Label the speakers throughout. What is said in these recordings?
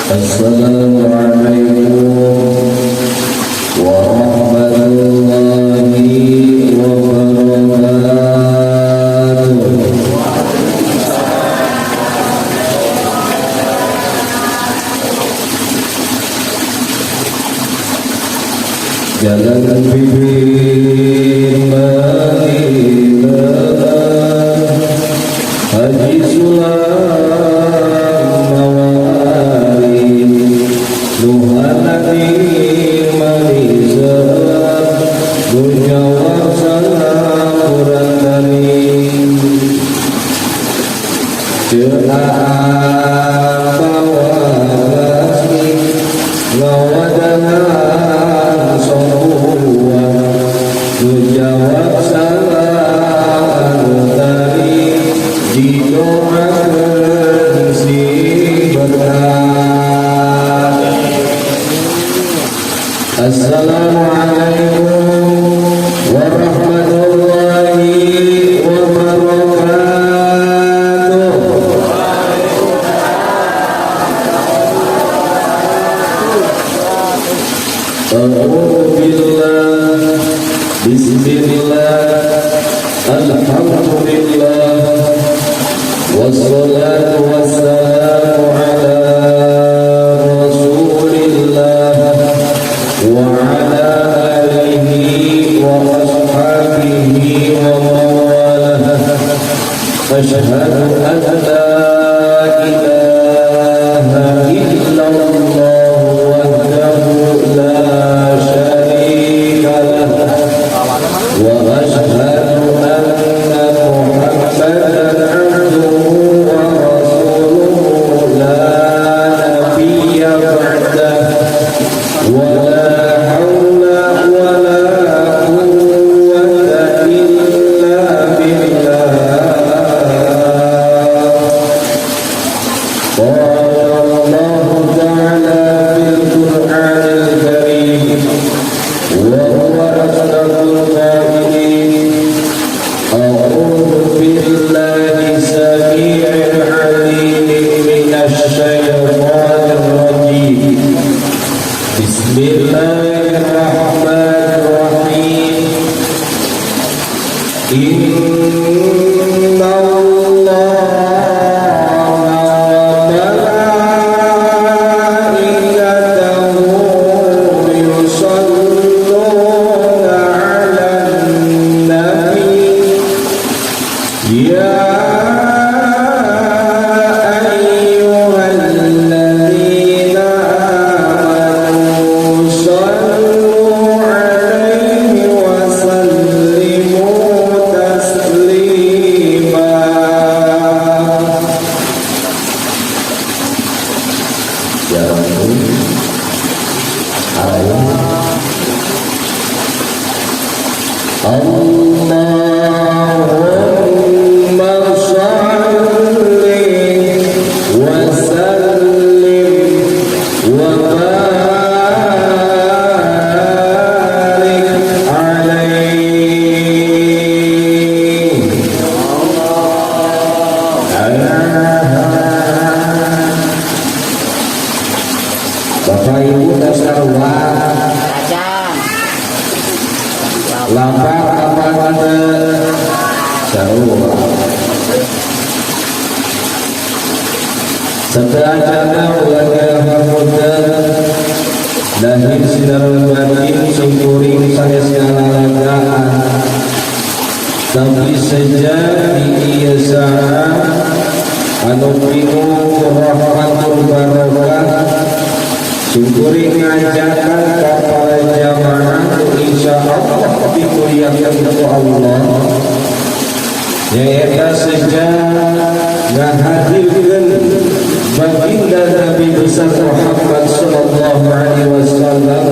Speaker 1: Assalamualaikum warahmatullahi wabarakatuh. Jalan bibir Madinah, Haji Sulam mawali, Nuhanati Manisa, Nujawab salam Murandani, Celaan bawasi, Ngawadahan sohuan, Nujawab salam tadi, didoakan si berkah. Assalamualaikum warahmatullahi wabarakatuh. Alhamdulillah, bismillah, alhamdulillah, wassalatu wassalamu ala rasulillah wa ala alihi wa ashabihi wa mawalah. Asyhadu an la ilaha illallah wahdahu la syarika lah wa asyhadu anna Muhammadan abduhu wa rasuluhu la nabiyya ba'dahu wa la hawla wa la quwwata illa billah. Qala Allahu ta'ala fil Qur'anil Karim wa huwa asdaqul qailin. A'udzu billahi samii'il 'aliim minasy syaithaanir rajiim. Bismillahirrahmanirrahim. Inna Allahumma shalli wa sallim wa barik alaihi. Bapak Ibu tasawuf lapar apa pada jauh sedangkan wajah muda lahir sinar batin sempurna saya segala lagaan tapi sejak ia saat anu bingung rahmatul barakah syukuri ngajakan kapal jamaah insyaallah dikuliahkan ke Allah yaitu sejak ngahadirkan baginda Nabi besar Muhammad sallallahu alaihi wasallam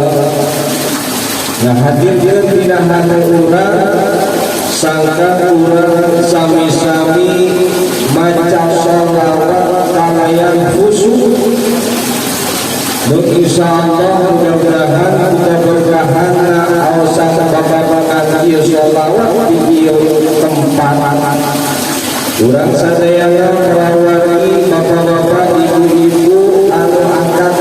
Speaker 1: ngahadirkan pinahan urang sangka urang sami-sami maca sholawat kalayan khusyuk. Insyaallah mudah-mudahan berkahan awasan bapak-bapak ieu sholawat di tempat urang sadayana merawani bapak-bapak ibu-ibu anu angkat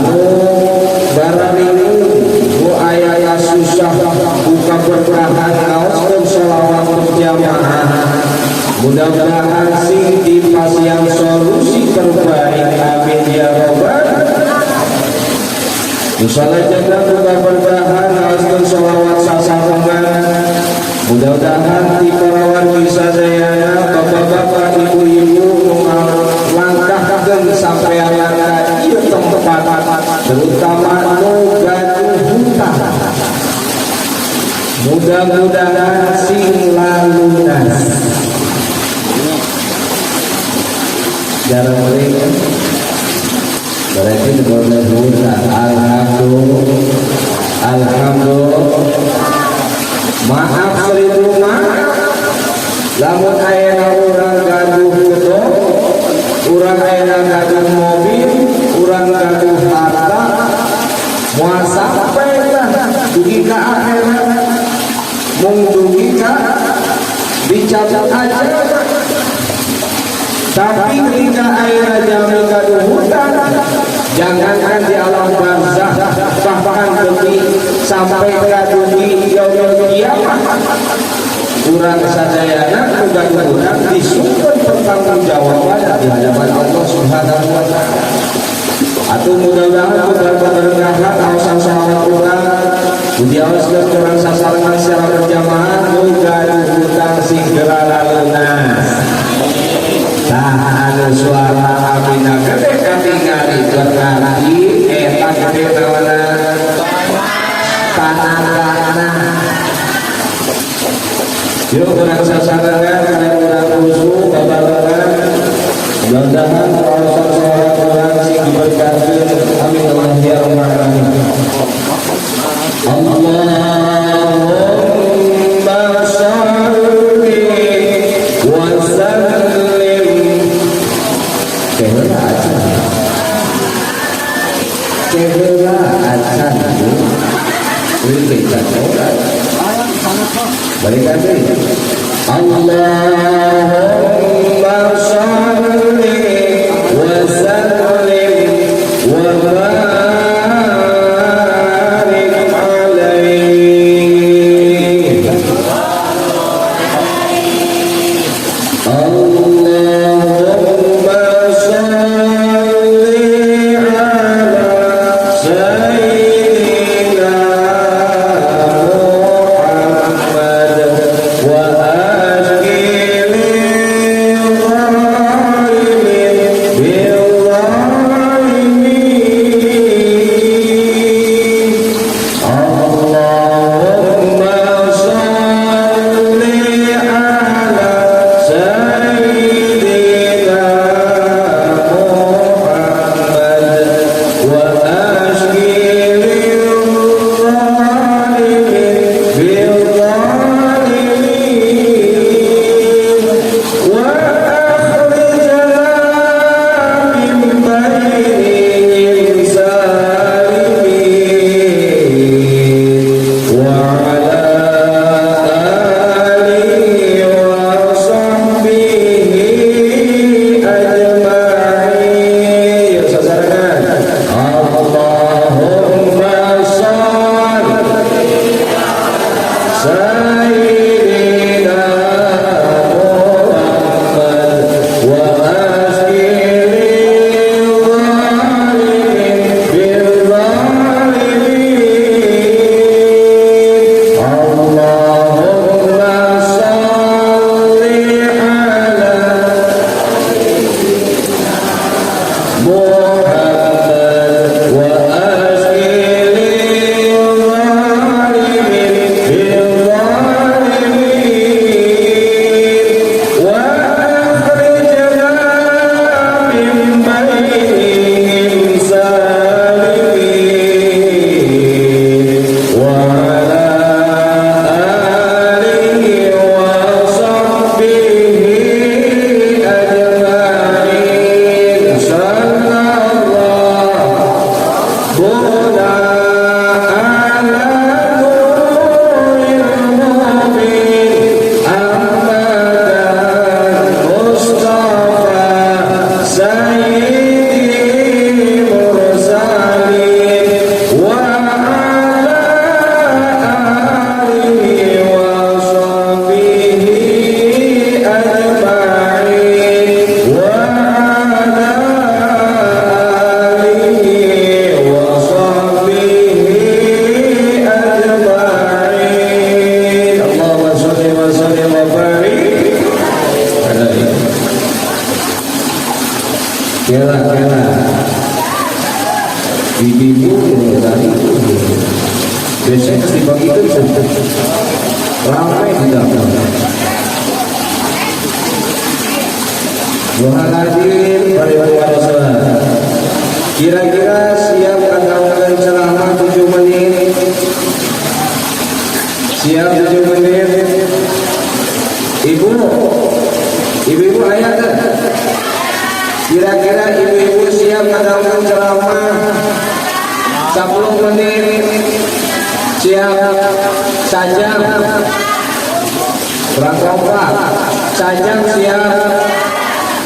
Speaker 1: anu baraningu ku aya susah buka berkahan ngaoskeun sholawat berjamaah. Mudah-mudahan sing dipasihan solusi terbaik, amin ya robbal. Misalnya jangan buka berkahan ngaoskeun sholawat sasarengan. Mudah-mudahan di parawan bisa saya bapak-bapak ibu-ibu langkahkan sampai langkah ieu tempat terutama nu gaduh hutang. Mudah-mudahan sing lalunas jarang mereka berarti boleh hutang. Alhamdulillah. Maaf seribu maaf lamun aya urang gaduh gedong, urang aya gaduh mobil, urang gaduh harta, moal sampai lah dugi ka akhirat, mung dugi ka dicabut aja. Tapi ketika aya jami gaduh hutang, jangankan di alam barzakh, bahkan demi sampai gaduh di yaumul kiamat, urang sadayana gaduh hutang disungkeun pertanggungjawaban di hadapan Allah Subhanahu wa taala. Atuh mudah-mudahan berkahan aosan sholawat urang diaoskeun urang sasarengan secara berjamaah nu gaduh hutang segera lalunas. Nah, anu suara amina gede katingali berarti eta gede nawana tanah. Yuk urang sasarengan kana urang khusyuk babarengan. Mudah-mudahan proses sholat urang sing diberkakeun amin ya rabbal alamin. Allahumma shalli wa sallim. Kehela acan ini kita balik lagi. Allahumma shalli wa sallim wa barik alaihi. Allahumma shalli ala sayyidina Muhammad wa Sayyidi Mursalin dari biasanya dibagi itu ramai di dalam. Tuhan hadir pada puasa. Kira-kira siap mendengarkan ceramah 7 menit? Siap 7 menit? Ibu ayah tak? Kira-kira ibu-ibu siap mendengarkan ceramah 10 menit? Siap saja? Berapa? Saja siap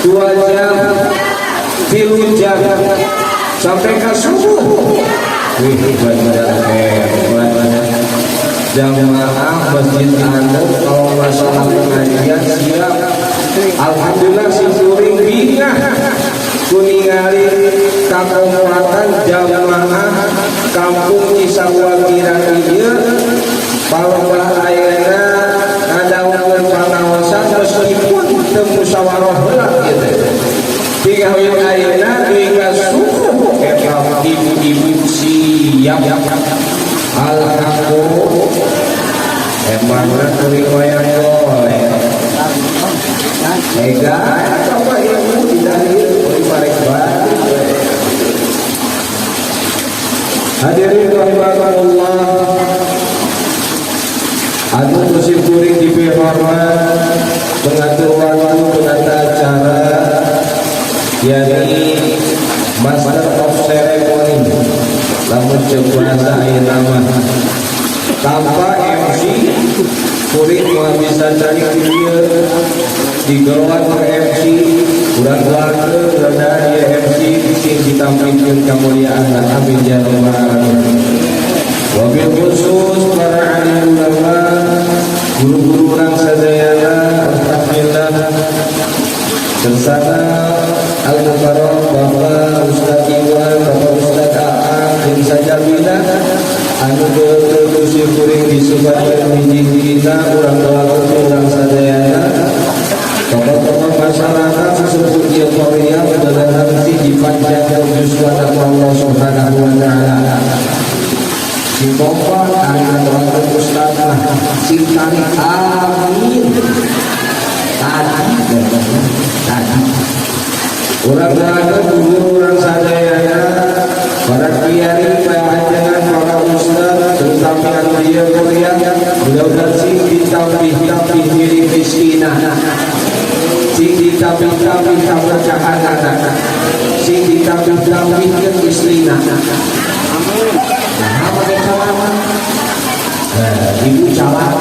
Speaker 1: 2 jam, 3 jam sampai ke subuh. Wih, jamaah masjid anu kalau masalah pengajian siap. Alhamdulillah si kuring bingah kuningali kakomuatan jamaah kampung Cisawakira ieu balobah ayeuna ngadaungkeun pangaosan meskipun teu musyawarah heula kitu. Tiga ayeuna deui ka subuh eta ibu-ibu siap. Alhamdulillah emangna kuring wayang golek. Mega coba ibu tidak ieu parek bae. Hadirin rahimakumullah. Anu musim kuring diberi hormat mengatur waktu penata acara yakni Master of Ceremony lamun ceuk bahasa aya nama tanpa MC kuring mau bisa cari video digeluan ke MC kurang keluarga karena dia MC sing ditampilkan kemuliaan dan amin ya rabbal alamin. Wabil khusus para alim ulama, guru-guru orang sadayana, alhamdulillah bersama Al-Mukarram Bapak Ustaz Iwan, Bapak Ustaz Aang, dan saja bila anu berterusir kuring disubatkan bijih kita orang pelaku orang sadayana, tokoh-tokoh masyarakat sesepuh dia Korea dan nanti dipanjangkan juswada Allah Subhanahu wa Ta'ala. Si Bapak anak orang Ustaz si Tani amin tadi orang berada dulu orang sadayana para kiai panjangan para ustaz terutama dia Korea mudah-mudahan sing ditambih diri miskinah sing ditambih keberkahan sing ditambih istrina. Nah, apa cara? Ibu cara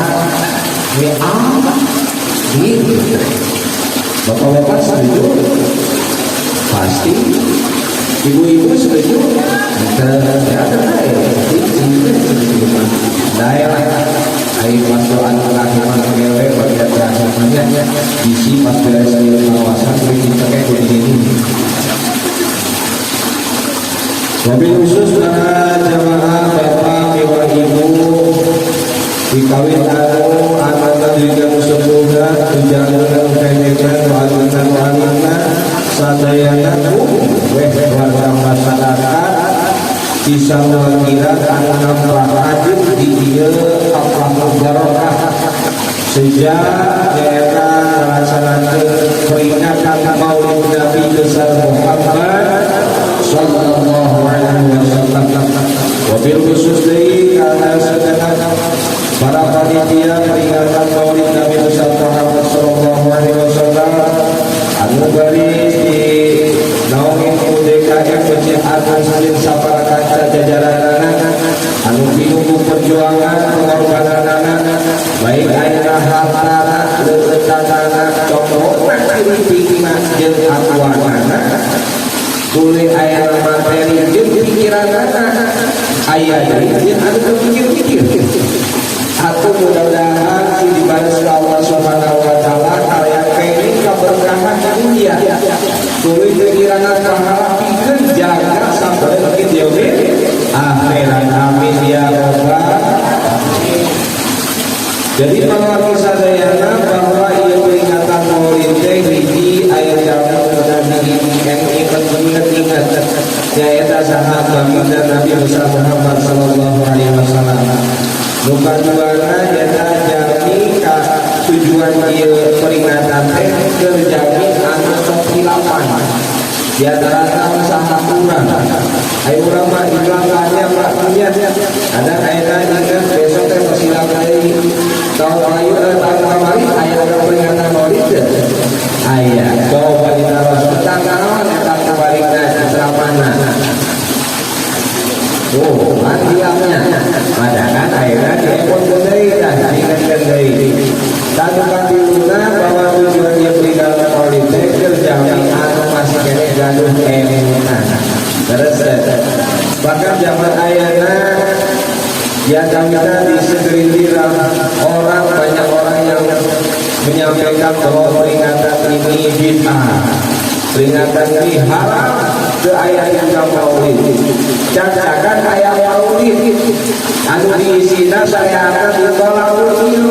Speaker 1: gitu. Bapak-bapak setuju? Pasti. Ibu-ibu setuju? Daerah air masukan rahiman kewe bagian rahimannya isi pas beres kawasan kita kayak begini. Wabil khusus para jamaah bapak ibu dikawin anu anak dirikan sepuda tujangan pendekan walian sadayana weh warga masyarakat Cisawakira anak hadir di ieu Aflahul Barokah sejak daerah melaksanakan peringatan Maulid Nabi besar Muhammad sallallahu alaihi wasallam. Wabil khusus deui kana segenap para panitia peringatan Maulid Nabi besar Muhammad sallallahu alaihi wasallam anu baris di naungin UDKM Masjid Agung Salim Sapara kaca jajaranana anu pinuhu perjuangan pengorbananana baik ayeuna hartana leureutana cokotna pingna jeung akuanana boleh ayeuna materi jeung pikiranana aya deui anu kepikir-pikir. Aku mudah-mudahan si dibalas Allah Subhanahu wa Ta'ala aya kene keberkahan dunia. Tuluy pikiranna pahala pikeun jaga sampai ke dieu akhirat. Amin ya rabbal alamin. Jadi para sadayana bahwa ieu peringatan Maulid teh hiji aya jamu dan ingat-ingat nyaeta sahabat dan Nabi besar Muhammad sallallahu alaihi wasallam. Nuka duana jana jami ka tujuan ieu peringatan teh terjadi anu kehilapan. Di antara tahun sahabat ayo urang mah ilangnya Pak punya ada kaitan dengan besok teh persilang deui tahun ayu tahun kamari aya peringatan Maulid aya coba ditaros tentang naon eta kabarina ceramahna ilangnya padahal akhirnya diepot deui tah diingatkeun deui satu kadiluna bahwa tujuan dia peringatan Maulid teh terjadi anu masih kene gaduh emunan terus bahkan zaman ayana ya kita di segelintir orang banyak orang yang menyampaikan bahwa peringatan ini bid'ah, peringatan ini haram ke ayat yang Maulid. Cacakan ayat Maulid anu diisina saya akan ditolak dulu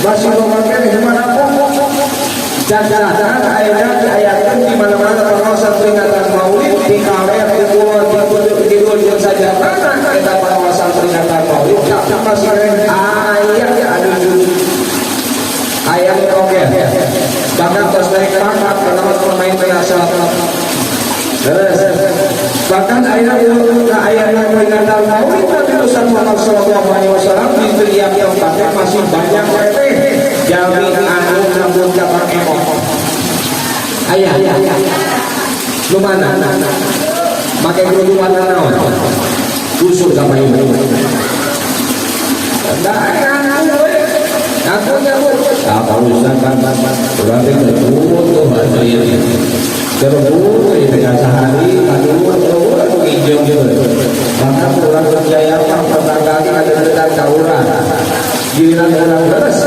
Speaker 1: masih memakai gimana pun. Cacakan ayat di mana-mana pengawasan peringatan Maulid di kaler di pulau di ujung saja mana kita pengawasan peringatan Maulid masih ayat ayat oke bahkan pas naik pangkat pengawas pemain penasihat terus bahkan ayat peringatan Maulid Nabi Muhammad SAW di setiap yang pakai masih banyak jami anu namun kapan emok ayah lu mana pakai kerudungan naon kusur sama ibu enggak aku nyebut apa urusan berarti betul tuh bahasa ini terburu di tengah sehari aduh hijau gitu maka pulang kerjaya pertanggal ada dekat kauran giliran orang beres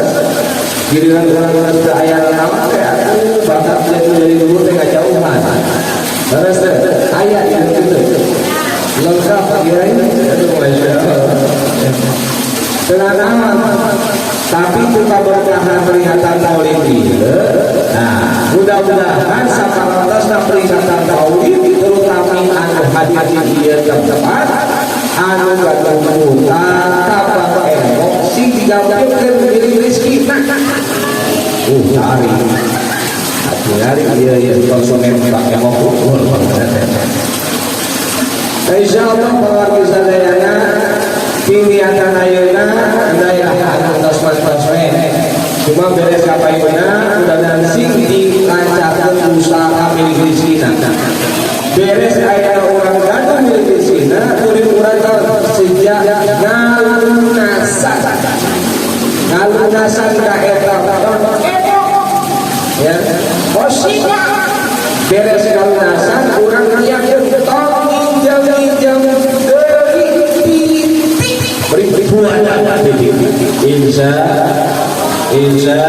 Speaker 1: giliran orang ke ayat nama aku bahkan dari dulu tengah jauhan terus ayat yang gitu lengkap kirain aduh Masya Allah tenang tapi kita bertahan peringatan Maulid nah mudah-mudahan saparantasna peringatan Maulid terutama anu hadir dia tempat anu gaduh kapan emosi digampangkeun diri rezeki hari dia konsumen pakai mobil insyaallah para sadayana pilihan ayeuna daerah atas pasmen cuma beres kapaibna udah dancing dilancarkeun usaha milik rezekina beres aya urang gaduh milik rezekina kudu urang sejak ngalunasan ka eta ya posisinya beres ngalunasan urang nyakeun tong injam ribuan insya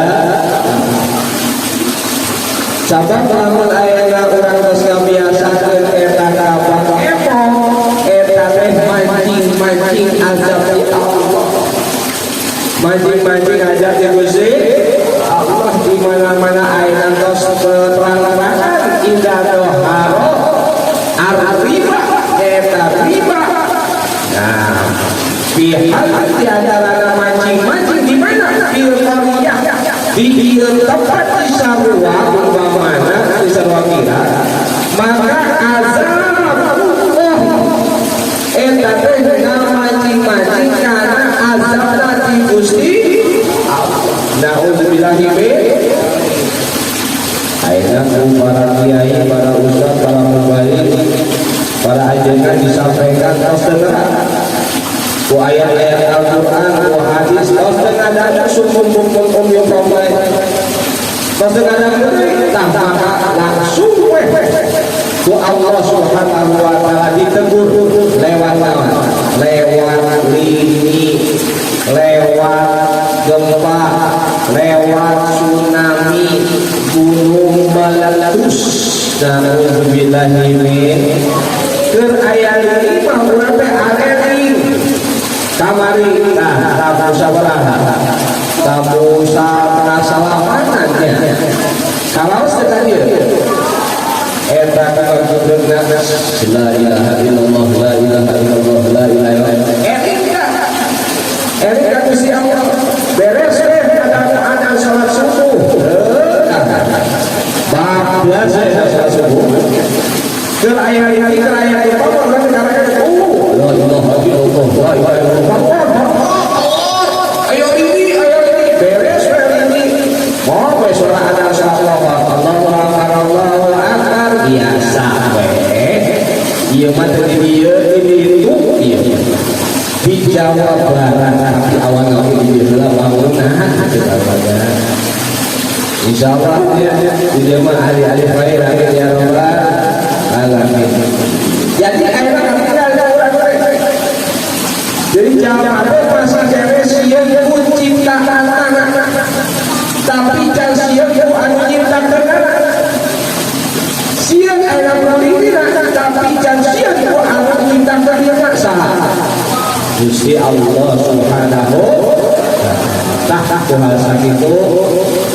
Speaker 1: sabab lamun ayana urang geus ngabiasakeun eta kapan eta teh mancing azab di Allah mancing azab di Gusti Allah di mana-mana ayana tos terang-terangan indah doharo ar-riba eta riba nah pihak di antara mancing di mana di tempat di sarua umpamana di sarua kira maka azab eta teh mancing karena azab tadi Gusti naudzubillahi min ayeuna para kiai para ustaz para mubalik para ajengan disampaikan terus ku ayat-ayat Al-Quran, ku hadis, tos dengan ada sumpung-sumpung umum pembaik tos dengan ada tanpa langsung ku Allah subhanahu wa ta'ala ditegur lewat lini lewat gempa lewat tsunami gunung meletus dan na'udzubillahi min keur aya ini mah urang teh arering kamari tamu sabaraha tamu salamanannya kalau sekali eta kagudun bener la ilaha illallah la ilaha illallah la ilaha illallah Erika Gusti Allah beres ada salat subuh bablas salat subuh keur aya itu la ilaha illallah la ilaha illallah ayo ini beres ini mau surah ada Allahu akbar biasa we ieu mah teu di dieu ini itu dijawab barang tapi awal di heula bangunan insyaallah ya di mah ahli-ahli khair amin ya rabbal alamin. Jadi ayeuna jadi jangan masa cewek sieun ku ciptaan tapi can sieun ku anu nyiptakeun sieun aya pemikiran tapi can sieun ku anu nyiptakeun saha Gusti Allah Subhanahu tah kumaha sakitu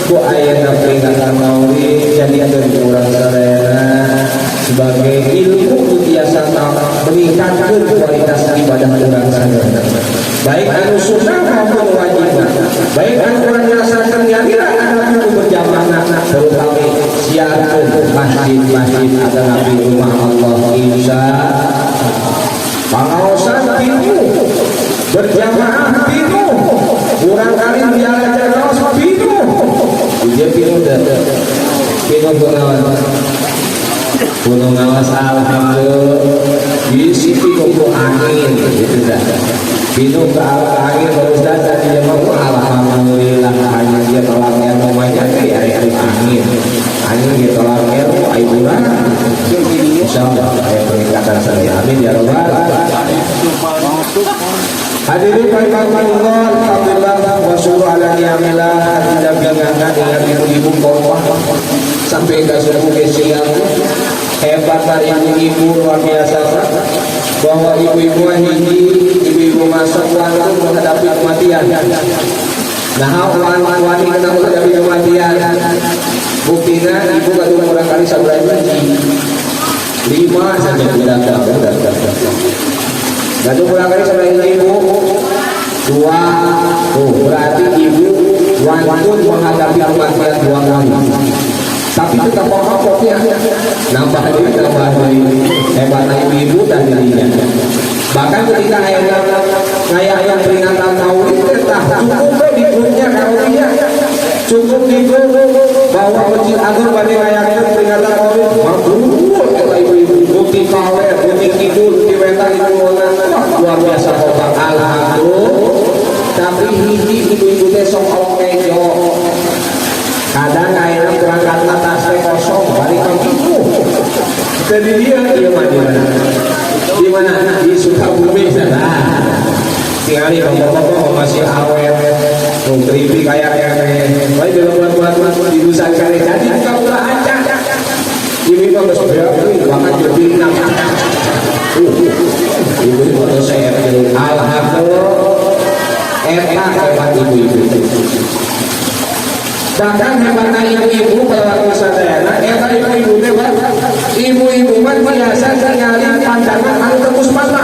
Speaker 1: ku ayeuna peringatan Maulid jadi urang sadayana sebagai ilmu biasa meningkatkan kualitas ibadah urang sadayana baik anu sunnah maupun wajib baik anu urang ngelaksanakeun nyarira anu berjamaah terutama siarkeun masjid-masjid ada nabi rumah Allah insya pangaosan pinuh berjamaah pinuh kurang kali biara jaraos pinuh dia pinuh dan pinuh gunung ngawas alhamdulillah isi pinuh ku angin gitu dah pinuh ke angin baru saja dia mau alhamdulillah hanya dia tolaknya namanya kayak angin dia tolaknya aiburan insyaallah ayat peningkatan saya amin ya rabbal hadirin rahimakumullah alhamdulillah wa syukur ala ni'amillah tidak bilangan dengan ibu-ibu korban sampai ke subuh ke siang hebat dari ibu-ibu luar biasa bahwa ibu-ibu ibu-ibu masa lalu menghadapi kematian nah wanita menghadapi kematian buktinya ibu kata umur kali sabar haji 5 saja udah Gadu pulang kali selain ibu 2 berarti ibu wantun menghadapi kematian 2 kali tapi tetap pokoknya nambah lagi hebatnya ibu dan dirinya bahkan ketika ayah peringatan Maulid cukup di grupnya karunia cukup di grup bahwa masjid agung pada ngayakkan peringatan Maulid mampu kata ibu-ibu bukti kawer bukti kidul di wetan ibu luar biasa kompak alhamdulillah tapi hiji ibu-ibu teh sok okejo kadang ayeuna berangkat atas teh kosong balik ke ibu jadi dia di mana di Sukabumi sana tinggali bapak-bapak masih awet tripi kayak baik dalam buat di Nusa Kare jadi buka ulah aja ini kalau sebenarnya bahkan jadi ibu foto saya alhamdulillah hebat ibu-ibu bahkan hebatnya ibu-ibu kalau sadayana hebat ibu-ibu ibu-ibu kan biasa nyari pandangan anu tembus mata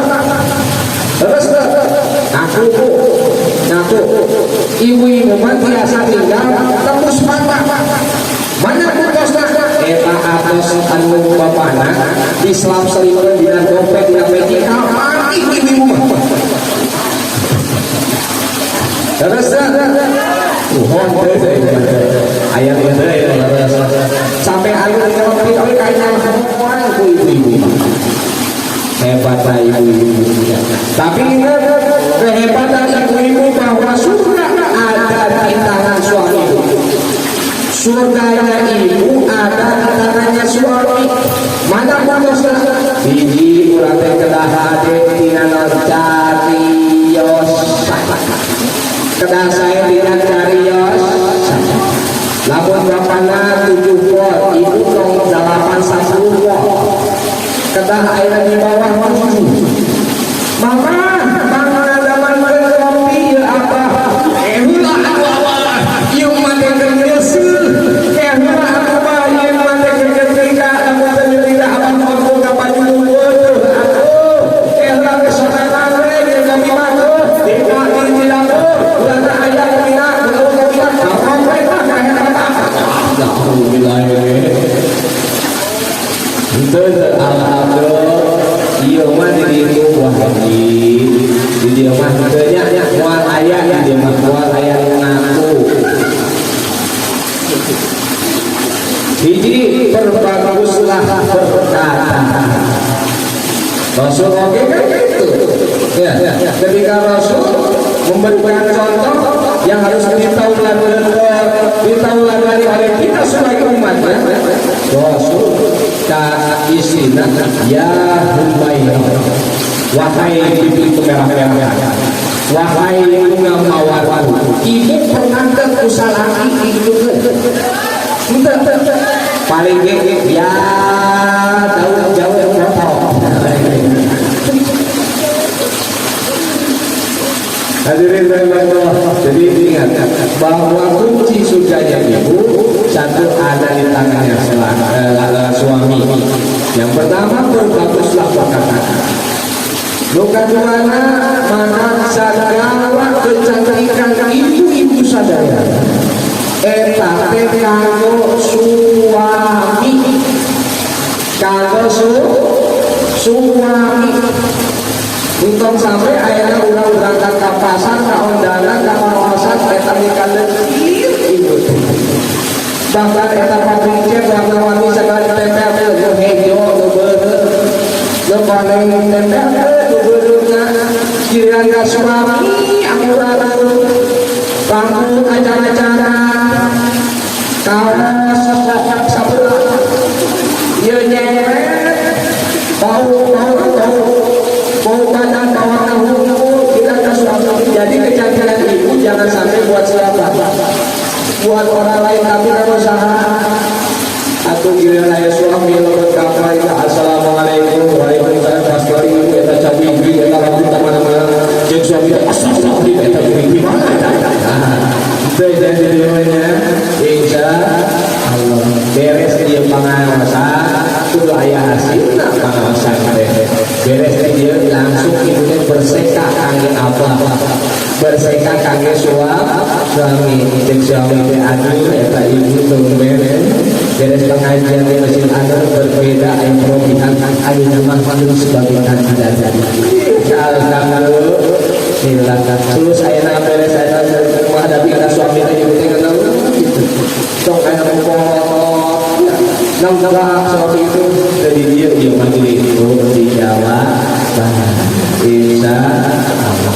Speaker 1: terus ngaku ibu-ibu kan biasa tinggal tembus mata mana kutosna eta atos anu bapana Islam selingkuh dina dompet dina medikal mati ibu-ibu terus ayat sampai akhir kita kayaknya semua ibu-ibu hebat ibu-ibu tapi ingat kehebatan ibu-ibu bahwa surga ada di tangan suami surganya ibu ada di tangannya suami mana manusia biji ulang kedah hadir tina carios kedah saya dengan carios lamun bapana 7 volt ibu nong 810 volt kedah air di bawah 7 mama bangun zaman kopi apa ulah ieu mah teh geus eueuh mah teunya moal aya di dieu mah moal aya ngaku. Hiji perbaguslah berkata. Rasul oke kan gitu. Ya, ketika Rasul memberikan contoh yang harus ditaulani oleh kita sebagai umatnya, Rasul istilah ya Humairah, wahai bibi merah-merah, wahai bunga mawarku, ibu pernah kesalaki itu paling ya jauh foto. Hadirin Allah, jadi ingat bahwa kunci surganya ibu satu ada di tangannya suami. Yang pertama berbaguslah perkataan. Bukan mana segala kecantikan ibu sadaya. Eta teh kanggo suami, kanggo suami. Untung sampai akhirnya udah berangkat ke pasar, ke ondangan, ke kawasan, eta nikah ibu. Bahkan eta pabriknya warna-warni segala tempel, nu hejo, nu beureuh, nu koneng tempel, nu beureuhna, giliran ka suami, amurareun, pangku acara-acara, kaos sabeula, ieu nyeret, bau badan bawah tahu kita suami. Jadi kecantikan ibu jangan sampai buat siapa, buat orang lain tapi kalau usaha atau giliran ayah suami lewat kapal itu assalamualaikum waalaikumsalam pastori kita cabi kita lakukan mana-mana cek suami astagfirullah kita beri mana itu jadi dimana insya Allah beres dia pengawasan kudu ayah hasil pengawasan beres dia langsung ibunya berseka kangge apa berseka kangge suami cek suami teh aduh eta ibu tumben beres pengajian di Masjid Agung berbeda yang perobihan ayeuna mah sebagai kandidat alhamdulillah silakan terus ayeuna beres ayeuna menghadapi kana suami teh ibu teh kana gitu sok aya ngomong nambah suami itu dari dia majelis itu dijawab insya Allah.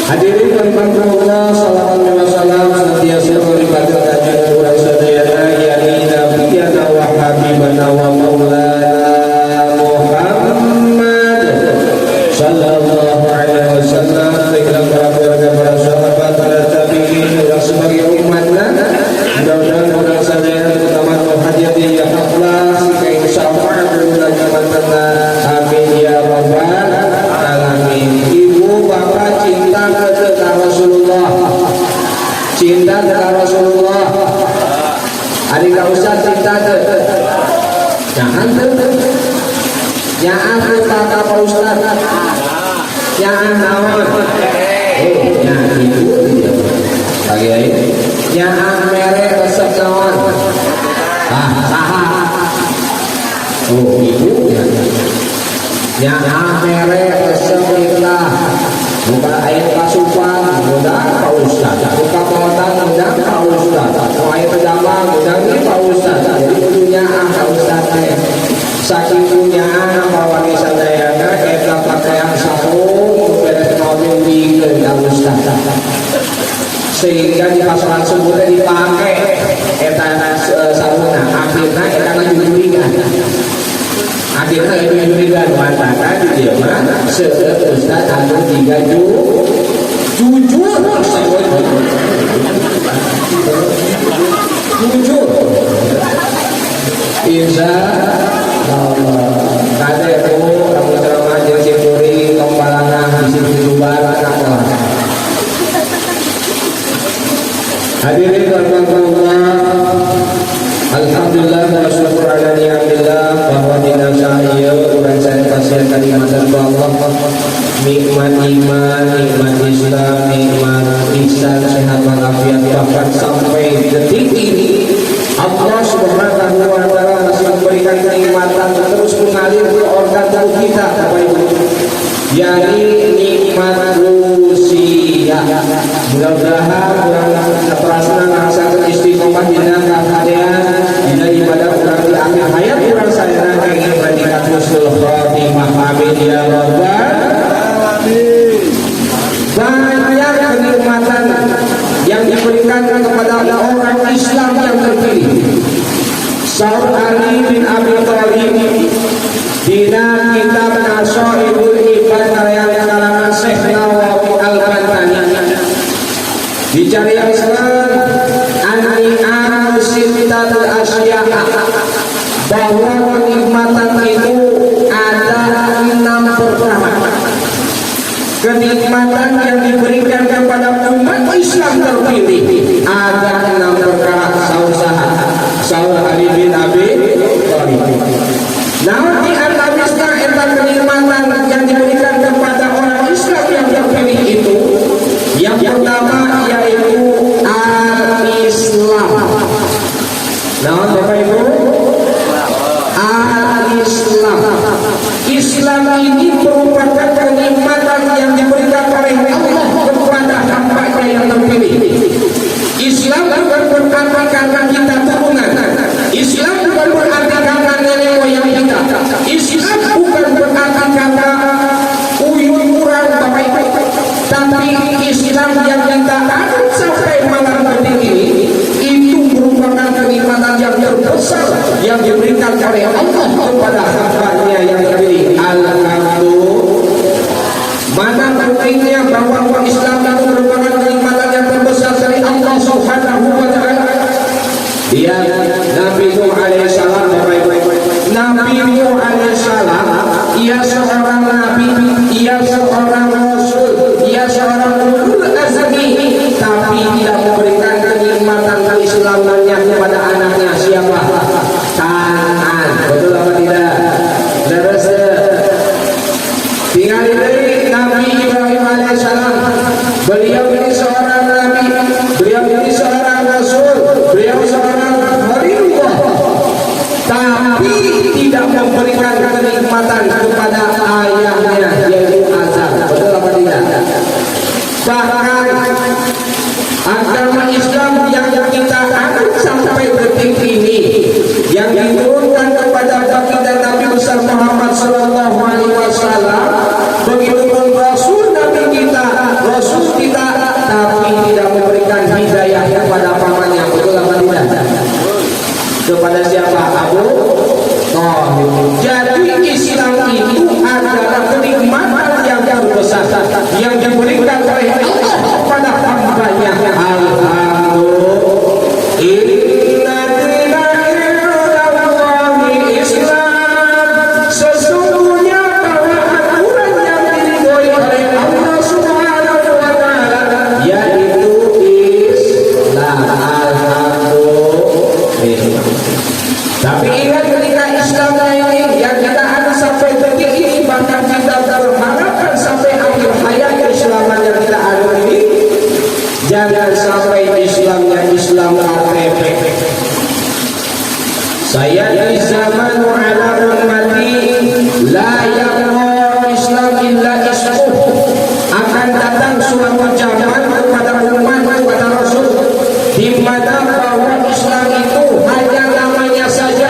Speaker 1: Hadirin rahimakumullah, sallallahu alaihi wasallam senantiasa beribadah kepada Allah sadayana yakni nabiyana wa habibana wa maulana Muhammad sallallahu alaihi wasallam dengan para keluarga para sahabat para tabi'in dan sebagai umatnya. Mudah-mudahan orang sadayana utama hajati ya Allah sehingga insyaallah bulan Ramadan. Amin ya rabbal alamin. Ibu bapak cinta kepada Rasulullah, cinta kepada Rasulullah. Adik kau usah cinta jangan jangan kata Pak Ustaz, jangan nawan. Jangan itu lagi ini. Jangan merek resep nawan. Saha. Ibu jangan merek resep ikhlas. Buka air pasupan, mudah Pak Ustaz. Buka motor, mudah Pak Ustaz. Air pejama, mudah ini Pak Ustaz. Jadi punya Pak Ustaz. Saking punya bahwa misalnya kita pakaian sarung, beres mobil di Pak Ustaz. Sehingga di pasaran sebutnya dipakai eta sarungna. Akhirnya eta ngajujuringan. Akhirnya itu juga mengatakan di dia mana Ustaz anu 3 jujur insya Allah kada itu ramah-ramah jeung situri kombalana bisi tubar apa hadirin rahimakumullah. Alhamdulillah wa syukur ala ni'amillah bahwa dina saya urang saya kasihan kalimatan Allah nikmat iman, nikmat Islam, nikmat ihsan, sehat walafiat bahkan sampai detik ini Allah Subhanahu wa taala masih memberikan kenikmatan terus mengalir ke organ tubuh kita Bapak Ibu. Yani nikmat Dicariaskan an-ni'am sittatul asya'a, bahwa kenikmatan itu ada 6 perkara. Kenikmatan yang diberikan kepada umat Islam terpilih ada 6 perkara. Saur Ali bin Abi Thalib. Nah, di antaranya tentang kenikmatan yang diberikan kepada orang Islam yang terpilih itu, yang pertama yaitu al-Islam. Nah, Bapak Ibu, al-Islam. Islam ini merupakan kenikmatan yang diberikan oleh Allah kepada hamba-Nya yang terpilih. Islam bukan berarti karena kita turunan. Islam bukan berarti karena nenek moyang kita. Islam bukan berarti karena uyun-uyuran Bapak Ibu. Tapi Islam yang kita anut sampai malam detik ini itu merupakan kenikmatan yang terbesar yang diberikan oleh Allah kepada hamba-Nya yang terpilih. Alhamdulillah. Mana buktinya bahwa Islam itu merupakan kenikmatan yang terbesar dari Allah Subhanahu wa taala? Dia Nabi Nuh alaihissalam, Nabi Nuh alaihissalam, ia seorang nabi, ia seorang rasul, ia seorang ulul azmi, tapi tidak memberikan kenikmatan keislamannya kepada anaknya. Siapa? Kan'an. Betul apa tidak? Terus tinggal dari Nabi Ibrahim alaihissalam, beliau ini seorang nabi, beliau ini seorang rasul, beliau seorang khalilullah, tapi tidak memberikan kenikmatan kepada ayahnya yaitu Azar. Betul apa tidak? Bahkan agama Islam yang kita anut sampai detik ini, yang diturunkan kepada baginda Nabi besar Muhammad sallallahu alaihi wasallam, begitupun Rasul Nabi kita, Rasul kita, tapi tidak memberikan hidayah kepada pamannya. Betul apa tidak? Kepada siapa? Abu Thalib. Jadi Islam itu adalah kenikmatan yang terbesar yang diberikan oleh Allah kepada hamba-Nya. Alhamdulillah. Sesungguhnya bahwa aturan yang diridhoi oleh Allah Subhanahu wa taala yaitu Islam. Alhamdulillah. Tapi ingat, ketika Islam ini yang kita ada sampai detik ini, bahkan kita berharapkan sampai akhir hayat keislaman yang kita ada ini, jangan sampai Islamnya Islam KTP. Saya di zaman ala ummati la yaqra Islam illa ismuh. Akan datang suatu zaman kepada umat kepada Rasul di mana bahwa Islam itu hanya namanya saja.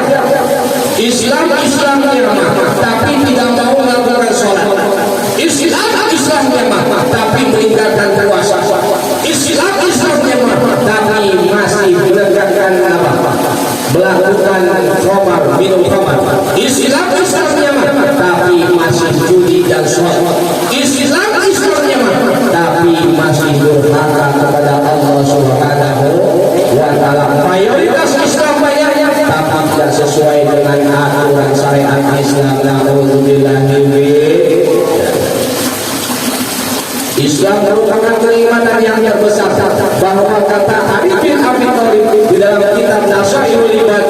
Speaker 1: Islamnya tapi tidak mau melakukan sholat. Islamnya tapi meninggalkan puasa. Islamnya tapi masih menegakkan apa? Melakukan khamar, minum khamar. Islamnya tapi masih judi dan sholat. Islamnya tapi masih durhaka kepada Allah Subhanahu wa taala. Mayoritas Islam banyaknya tapi tidak sesuai dengan aturan syariat Islam. Alhamdulillah. Islam merupakan kenikmatan yang terbesar, bahwa kata Ali bin Abi Thalib di dalam kitab Nasaihul Ibad,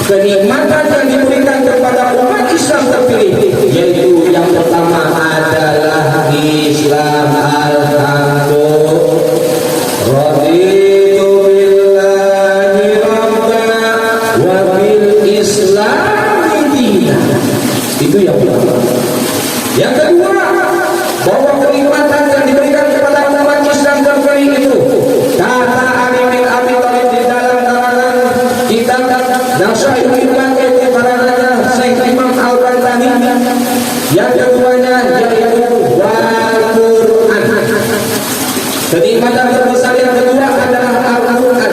Speaker 1: kenikmatan yang diberikan kepada umat Islam terpilih yaitu yang pertama adalah Islam. Alhamdulillah. Raditu billahi rabban wa bil Islam dinan. Itu yang pertama. Yang kedua, bahwa kenikmatan yang diberikan kepada umat Islam terpilih itu, kata Ali bin Abi Thalib di dalam karangan kitab Nasaihul Ibad yaitu karangan Syekh Imam Al-Bantani, yang keduanya yaitu Al-Quran. Kenikmatan terbesar yang kedua adalah Al-Quran.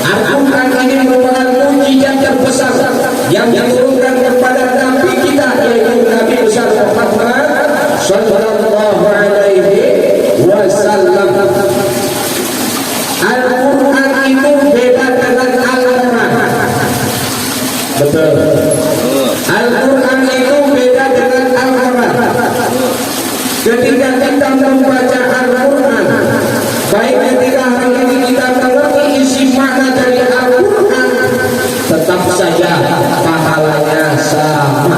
Speaker 1: Al-Quran ini merupakan mukjizat terbesar yang diturunkan kepada Nabi kita yaitu Nabi besar Muhammad sallallahu alaihi wasallam. kita membaca Al-Quran, baik ketika hari ini kita mengerti isi makna dari Al-Quran, tetap saja pahalanya sama.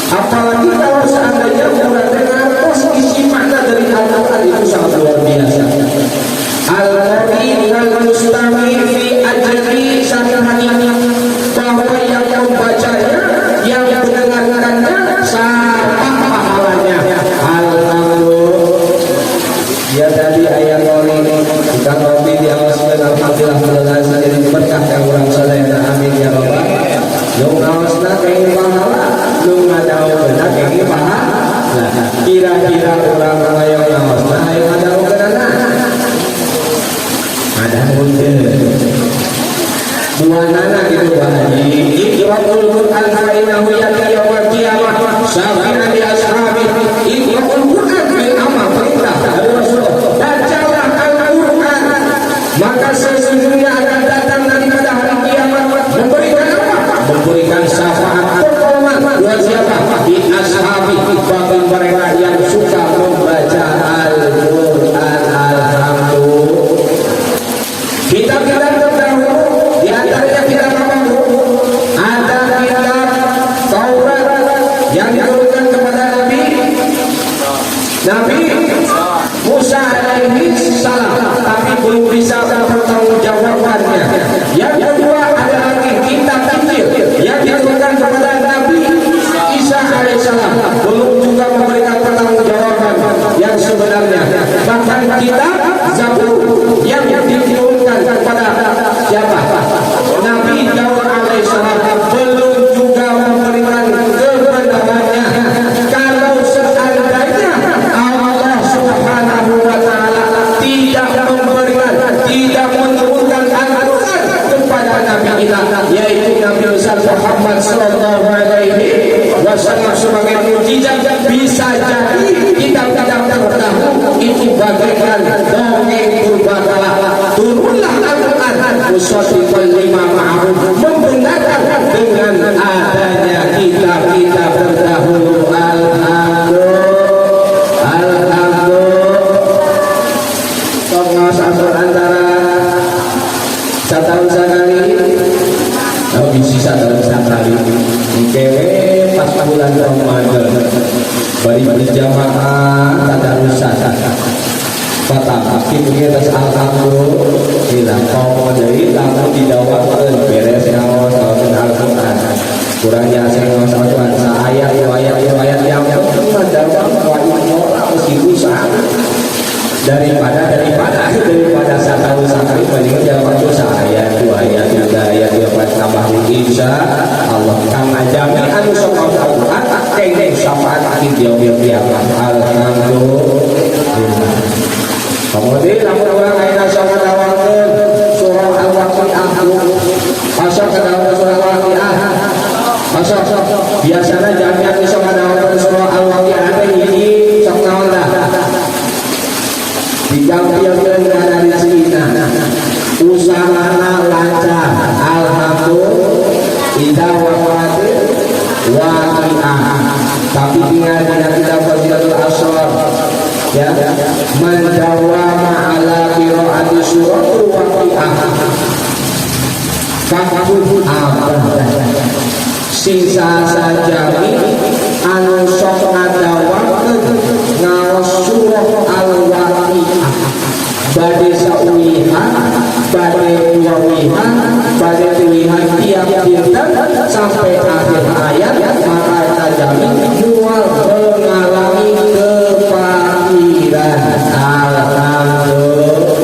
Speaker 1: Apalagi kalau seandainya kita dengar isi makna dari Al-Quran, itu sangat luar biasa. Al-Qari al-Mustami fi ajri syarihani, bahwa yang membacanya, yang mendengarkannya sama pahalanya. Alhamdulillah. Ya tadi ayat Qari kita ngopi di awas dan alhamdulillah mulai jadi berkah yang orang saleh. Amin ya rabbal. Yung awasna kayak pahala, yung ada benar kayak pahala. Kira-kira orang yang awasna yang ada benar. Ada mungkin buah nana gitu Pak Haji. Iqra'ul Qur'an fa innahu ya'ti yaumil qiyamah syafi'an li ashabi. Iqra'ul Qur'an bil amal perintah dari Rasulullah. Bacalah Al-Qur'an, maka sesungguhnya akan datang daripada hari kiamat memberikan apa? Memberikan syafaat pertolongan buat siapa? Di ashabi, bagi mereka yang suka membaca Al-Qur'an. Alhamdulillah. Kitab-kitab terdahulu di antaranya kitab apa? Ada kitab Taurat yang diturunkan kepada Nabi Musa alaihi salam, tapi belum bisa mempertanggungjawabkannya. Yang kedua ada lagi kitab Injil yang diturunkan kepada Nabi Isa alaihi salam, belum juga memberikan pertanggungjawaban yang sebenarnya. Bahkan kitab Zabur yang diturunkan kepada siapa? Nabi Daud alaihissalam, belum juga memberikan kebenarannya. Kalau seandainya Allah subhanahu wa ta'ala tidak memberikan, tidak menurunkan Al-Quran kepada Nabi kita, yaitu Nabi Muhammad sallallahu alaihi wasallam sebagai mukjizat, bisa jadi kitab-kitab terdahulu itu bagaikan dongeng purbakala. Turunlah Al-Quran musaddiqan lima ma'hum, membenarkan dengan adanya kitab-kitab terdahulu. Alhamdulillah. Tongos asal antara setahun sekali, kalau bisa setahun sekali. Oke, pas bulan Ramadan bari berjamaah tadarusan. Tapi mungkin atas alhamdulillah kau jadi lalu didawatkan beres ngawas Al-Quran. Kurangnya saya ngawas Al-Quran ayat yang mendawat mesti usaha daripada satu tahun sekali paling jawab dosa ayat 2 ayat 3 ayat 4 tambah insya Allah kama jami'an sokal Al-Quran kene syafaat di yaumil qiyamah. Alhamdulillah. Kemudian lamun orang ayeuna sok ngadawakeun surah Al-Waqiah, masuk ke dalam surah Al-Waqiah, masuk biasanya jami'an sok ngadawakeun surah Al-Waqiah ini sok naon dah digampieukeun kana di sina usahana lancar. Alhamdulillah. Idza waqa'atil waqi'ah, tapi tinggal kita fadilatul asrar ya, mendawama ala qiraati suratul waqi'ah fakul abadan, sisa sajami anu sok ngadawakeun ngaos surah al-waqi'ah bade saulihan bade wawihan bade tulihan tiap dinten sampai akhir ayat, maka tajami mual mengalami kepahiran. Alhamdulillah.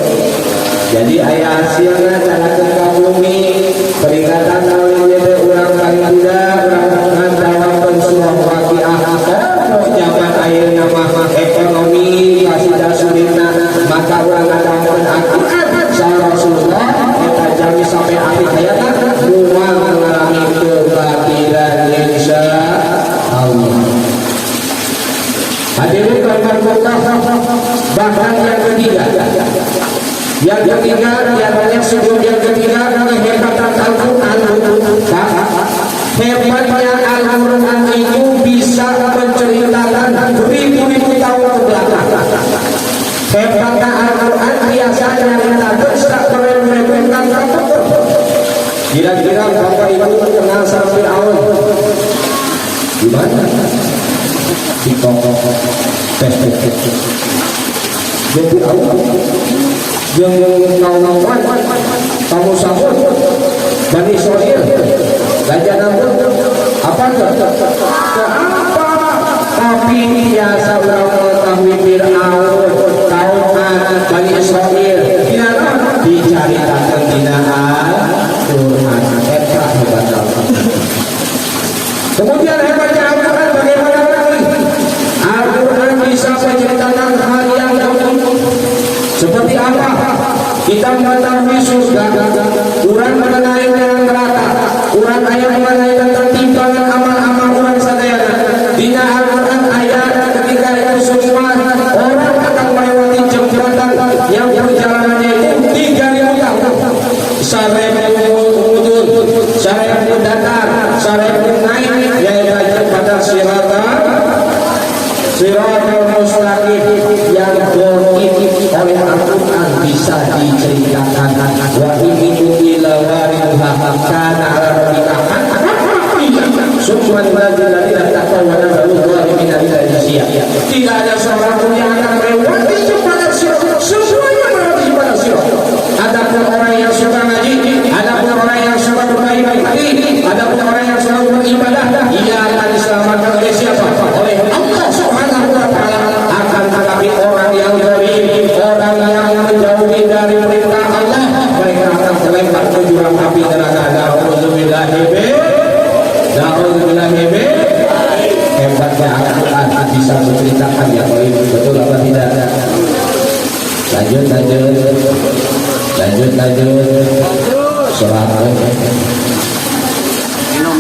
Speaker 1: Jadi ayat hasilnya jangan ke bumi peringatan oleh orang paling muda orang dalam surah Waqiah. Zaman ayeuna mah ekonomi masih sulitna, maka orang ngadawakeun Al-Quran saha Rasulullah kita jami sampai akhir hayat mual mengalami kebahagiaan insya Allah. Hadirin Allah, bahkan yang ketiga diantaranya sebelum yang ketiga kehebatan Al-Quran. Hebatnya Al-Quran itu bisa menceritakan beribu-ribu tahun ke belakang. Hebatnya Al-Quran biasanya kita bersak meremehkan takut. Kira-kira Bapak Ibu kenal sama Fir'aun? Gimana? Di Facebook. Jadi Fir'aun yang kawan-kawan kamu sahur Bani Israil Gajah Namrud apa tuh? Tapi biasa orang mengetahui Fir'aun kaum Bani Israil diceritakan di Al-Quran. Hebat Allah. Kemudian hebatnya Al-Quran bagaimana lagi? Al-Quran bisa menceritakan hal yang seperti apa? Kita mengetahui surga, Quran mengenai neraka, Quran ayat mengenai tentang timbangan amal-amal orang sadayana. Dina Al-Quran ayat ketika itu semua orang akan melewati jembatan yang perjalanannya itu 3.000 tahun. Sarayun sarayun datar, sarayun naik, yaitu pada Siratal mustaqim yang berikut oleh Al-Quran bisa diceritakan. Wa imitu ila waridha kana ala rabbika summan ladina taqaw wa nazalu min al-jizya. Tidak ada seorang pun yang akan melewati jembatan Sirat. Semuanya melewati jembatan Sirat. Adapun orang yang suka ngaji, adapun orang yang suka berbaik hati, adapun orang yang suka beribadah, ia akan diselamatkan oleh siapa? Oleh Allah Subhanahu wa taala. Akan tetapi orang yang zalim, orang yang menjauhi dari perintah Allah, mereka akan terlempar ke jurang api neraka. Hebatnya Al-Quran bisa menceritakan yang lain. Betul apa tidak? Lanjut. Selamat.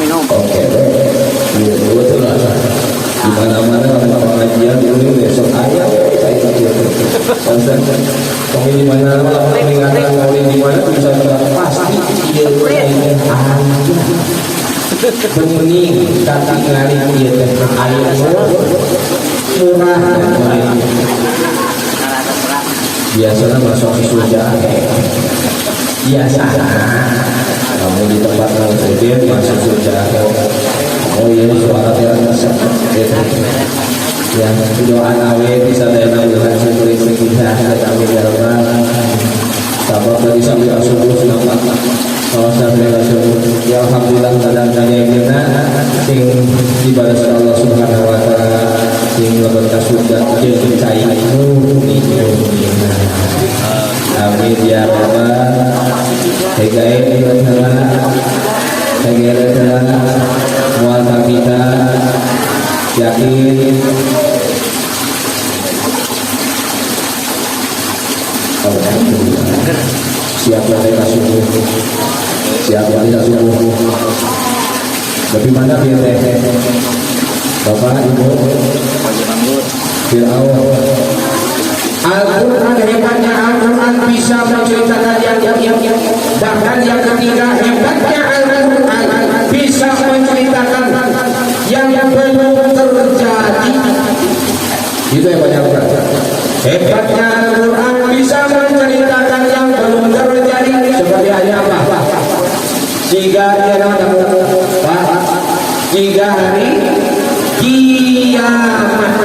Speaker 1: Minum. Oke. Betul lah. Di mana-mana pengajian ini besok aja saya konsen. Kami di mana peringatan kami di mana bisa pasti dia ini aja. Bening kata ngali dia air murah biasanya masuk surga biasa kamu di tempat yang berbeda masuk surga. Oh iya suara terasa yang doa nawe bisa dana dengan syukur sekitar kami jalan sabar dari sampai asubuh selamat. Ya alhamdulillah kadang-kadang kita sing dibalas Allah Subhanahu wa taala sing lebat ka surga jeung cai amin ya rabbal alamin. Mual kita yakin siap mereka subuh, siap mereka subuh. Lebih mana biar Bapak Ibu Fir'aun. Al-Quran hebatnya Al-Quran bisa menceritakan yang bahkan yang ketiga hebatnya Al-Quran bisa menceritakan yang belum terjadi. Itu hebatnya Al-Quran. Hebatnya Al-Quran bisa menceritakan yang belum terjadi. Seperti hanya apa? 3 hari kiamat.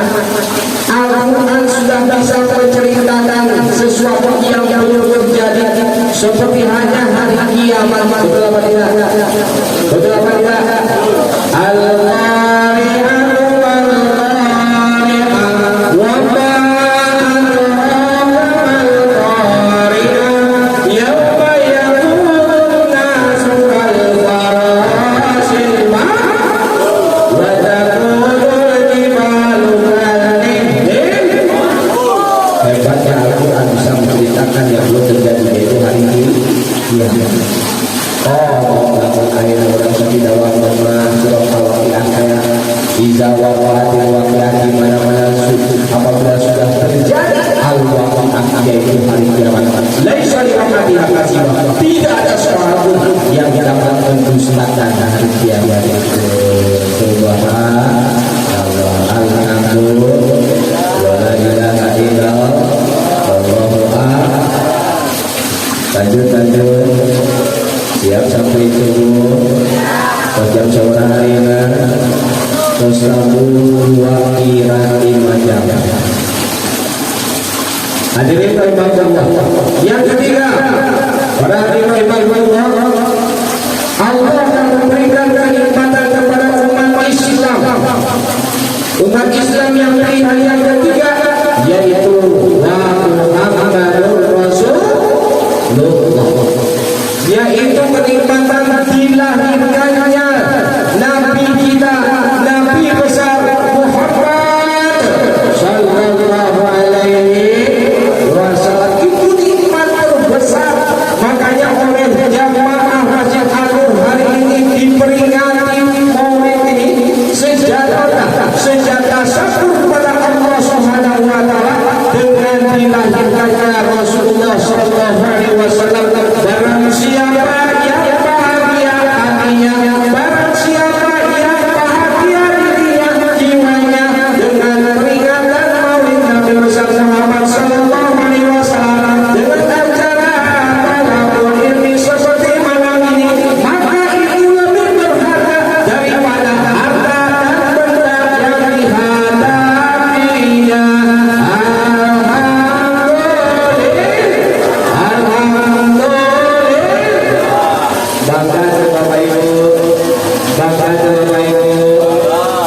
Speaker 1: Al-Quran sudah bisa menceritakan sesuatu yang belum terjadi. Seperti hanya hari kiamat. Betul apa tidak? Betul apa tidak? Tidak ada seorang pun yang dapat mendustakan hari kiamat itu. Subhanallah, alhamdulillah, wa la ilaha illallah. sampai subuh jam sore harina terus Rabu 2 kira 5 jam. Hadirin rahimakumullah. Yang ketiga, para hadirin rahimakumullah, Allah akan memberikan kenikmatan kepada umat Islam. Umat Islam yang pilihan yang ketiga yaitu Muhammadur Rasulullah, yaitu kenikmatan dilahirkannya Nabi kita, Nabi besar Muhammad sallallahu alaihi wasallam. Itu nikmat terbesar. Makanya oleh jamaah Masjid Agung hari ini diperingati Maulid ini senjata syukur kepada Allah Subhanahu wa taala dengan dilahirkannya Rasulullah sallallahu alaihi wasallam. Barang siapa yang bahagia hatinya, barang siapa yang bahagia dirinya, jiwanya dengan peringatan Maulid Nabi besar Muhammad sallallahu alaihi wasallam dengan acara talabul ilmi seperti malam ini, maka itu lebih berharga daripada harta dan benda yang dihadapinya.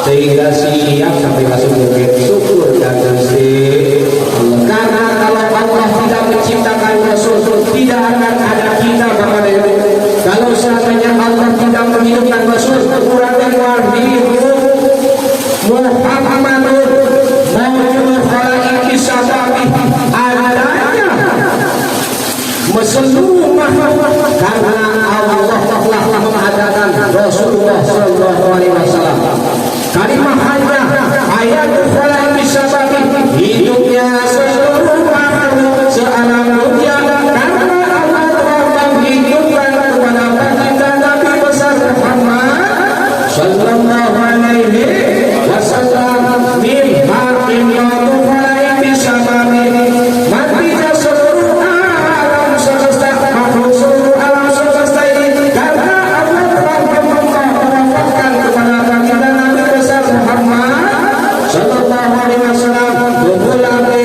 Speaker 1: Sehingga siap sampai masuk bukit syukur dan Gusti Allah. Karena kalau Allah tidak menciptakan Rasul, tidak akan ada kita Bapak Ibu. Kalau seandainya Allah tidak menghidupkan Rasul, Quran wahyu Muhammadur mawjud khalaiki sababi adanya seluruh makhluk, karena Allah telah mengadakan Rasulullah sallallahu alaihi wasallam. Kalimah hanya ayat khalaiki sababi, hidupnya seluruh makhluk sealam dunia, karena Allah telah menghidupkan kepada baginda Nabi besar Muhammad sallallahu alaihi wasallam. Min hakim yaitu khalaiki sababi, matinya seluruh alam semesta, makhluk seluruh alam semesta ini, karena Allah telah mewafatkan kepada baginda Nabi besar Muhammad sallallahu alaihi wasallam. Dukhul Nabi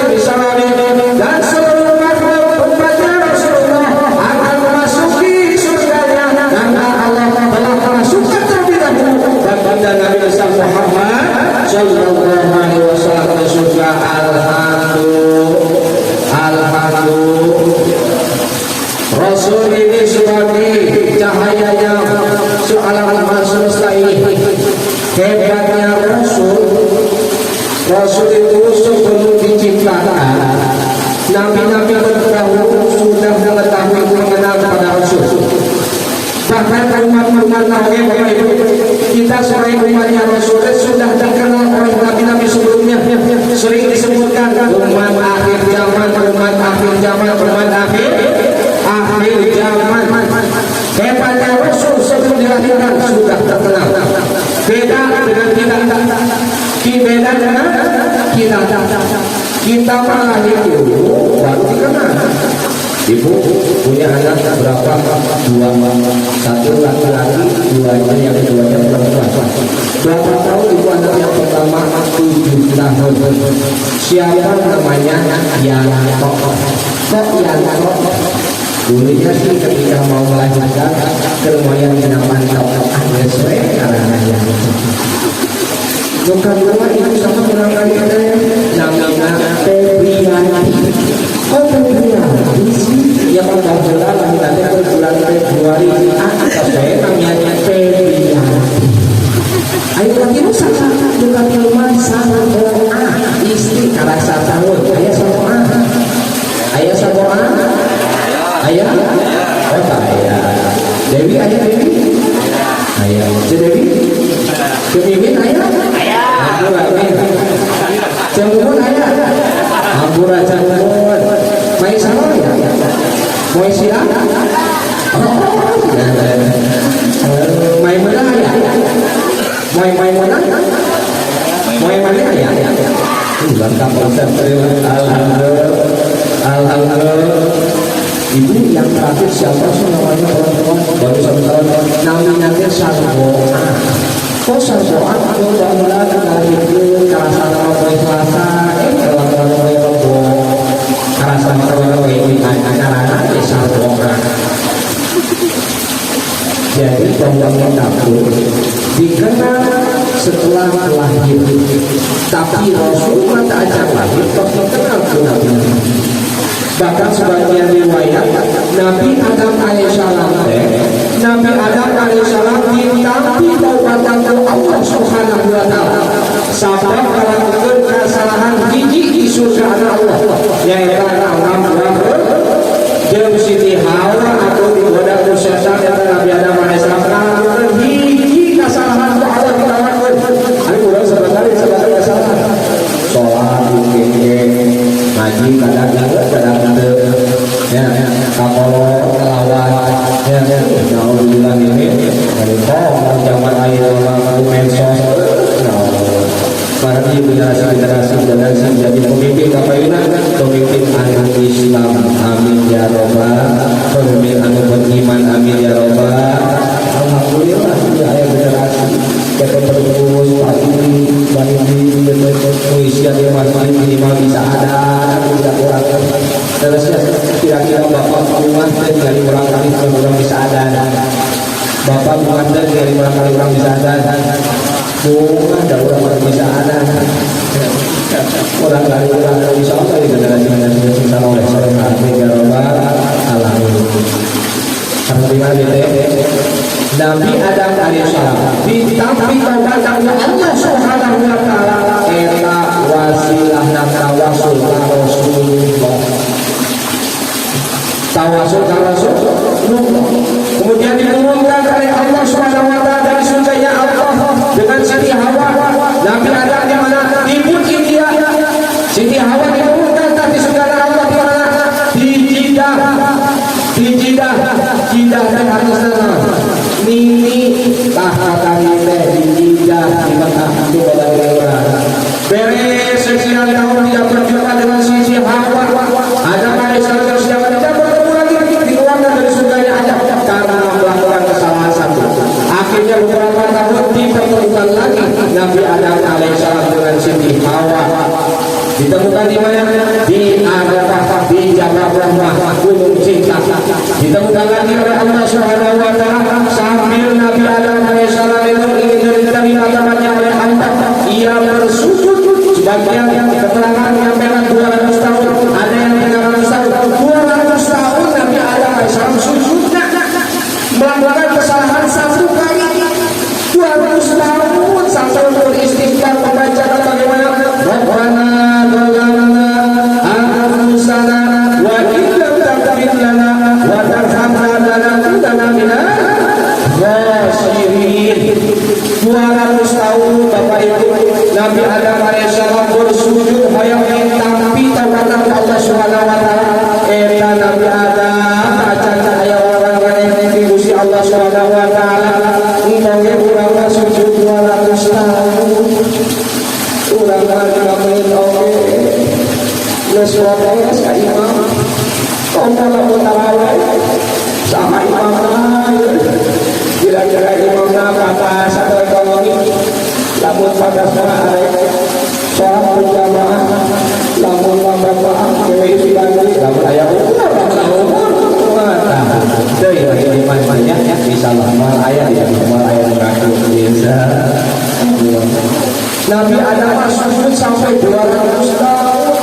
Speaker 1: bisababi, dan seluruh makhluk umatnya Rasulullah akan memasuki surganya, karena Allah telah masukkan terlebih dahulu baginda Nabi besar Muhammad sallallahu alaihi wasallam ke surga. Alhamdulillah, Rasul ini sebagai cahayanya sealam semesta ini. Hebatnya Rasul itu sebelum diciptakan, nabi-nabi terdahulu sudah mengetahui mengenal pada Rasul. Bahkan umat-umat Nabi, Bapak Ibu, kita sebagai umatnya Rasul sudah terkenal oleh nabi-nabi sebelumnya. Sering disebutkan umat akhir zaman, umat akhir zaman, umat akhir zaman. Hebatnya Rasul sebelum dilahirkan sudah terkenal. Beda dengan kita. Beda dengan kita. Kita malah itu baru dikenal. Ibu punya anak berapa? 2, 1 laki-laki, 2-nya yang keduanya perempuan. Berapa tahun ibu anak yang pertama? 7 tahun. Siapa namanya? Yanto. Kok Yanto? Dulunya sih ketika mau melahirkan lumayan nyaman agresif karena Yanto. Bukan nama ibu sama orang kali ada namanya Febrianti. Oh Febrianti sih yang pada bulan nanti bulan Februari. Saya namanya Febrianti. Ayo lagi sama bukan rumah sama doa istri karena 1 tahun. Ayah sama ayah sama ayah. Oh ayah Dewi, ayah Dewi, ayah si Dewi, Mimin ayah. Jambun ayah, Ampura jambun, main sama ya, mau siang, main mana ya, main mana, main mana ya, lengkap konsep. Alhamdulillah, Ibu yang terakhir siapa sih namanya teman-teman? Baru saudara namanya Sarboa. Kok Sarboa? Aku udah mulai dari itu kerasa nama berselasa. Kalau rebo kerasa nama ini acara Sarboa. Jadi bawangnya dapur dikenal setelah lahir, tapi Rasul mata ajak lahir kok dikenal ke Nabi. Bahkan sebagian riwayat Nabi Adam alaihissalam Nabi Adam alaihissalam ditampi taubatan ke Allah Subhanahu wa taala. Sabab melakukan kesalahan gigi di surga Allah, yaitu alam jeung Siti Hawa atau digoda ku setan eta Nabi Adam alaihissalam melakukan gigi kesalahan ku Allah ditawakeun. Ari urang sebenarnya kesalahan. Salat ngaji kadang-kadang ya kapal lawan ya alhamdulillah ini dari zaman air medsos para generasi jadi pemimpin kapayuna pemimpin anu Islam amin ya robbal pemimpin anu beriman amin ya robbal. Alhamdulillah sudah aya generasi kita terus pagi usia dia masih minimal bisa ada tidak kurang terus kira-kira bapak rumah dari orang kali orang bisa ada bapak rumah dari orang kali orang bisa ada ada orang bisa ada orang kali orang bisa apa ya generasi kita oleh seorang amin ya robbal alamin. Nabi Adam alaihissalam ditampi taubatan Allah Subhanahu wa taala eta wasilah tawasul ka Rasulullah. Tawasul ka Rasulullah. Kemudian diturunkan oleh Allah Subhanahu wa taala dari surganya Allah dengan Siti Hawa. Nabi Adam di mana? Di bukit dia. Siti Hawa diturunkan dari surga Allah di mana? Di jidah dan harusnya Nini kata teh di jidah di mata itu pada beres sekian tahun dia berjumpa dengan Siti Hawa. Adam alaihissalam siapa tidak bertemu lagi dikeluarkan dari surganya Adam karena melakukan kesalahan satu. Akhirnya beberapa tahun dipertemukan lagi Nabi Adam alaihissalam dengan Siti Hawa. Ditemukan di mana? Di Arafah, di Jabal Rahmah, Gunung Cinta. Ditemukan lagi oleh Allah Subhanahu wa taala sambil Nabi Adam alaihissalam itu ingin diterima tempatnya oleh Allah. Ia bersujud sebagian keterangan yang memang 200 tahun, ada yang 300 tahun. 200 tahun Nabi Adam alaihissalam sujudnya melakukan kesalahan satu kali. 200 tahun sampai beristighfar membaca bagaimana Rabbana zalamna anfusana wa illam taghfir lana wa tarhamna lanakunanna minal khasirin. 200 tahun Bapak Ibu Nabi Adam alaihissalam bersujud hayang tampi taubatan Allah Subhanahu wa taala. Eta Nabi Adam acan aya orang maneh di Gusti Allah Subhanahu wa taala. Engke urang sujud 200 tahun. Urang ngalamin oke. Geus wae ka imam. Kalau tarawih sama imam kira-kira imamna patas atau ekonomi lamun patasna arek sholat berjamaah lamun mambaah dewe sidang lamun aya dari iman-imannya bisa lamal ayat ya lamal ayat mengaku biasa. Nabi Adam sujud sampai 200 tahun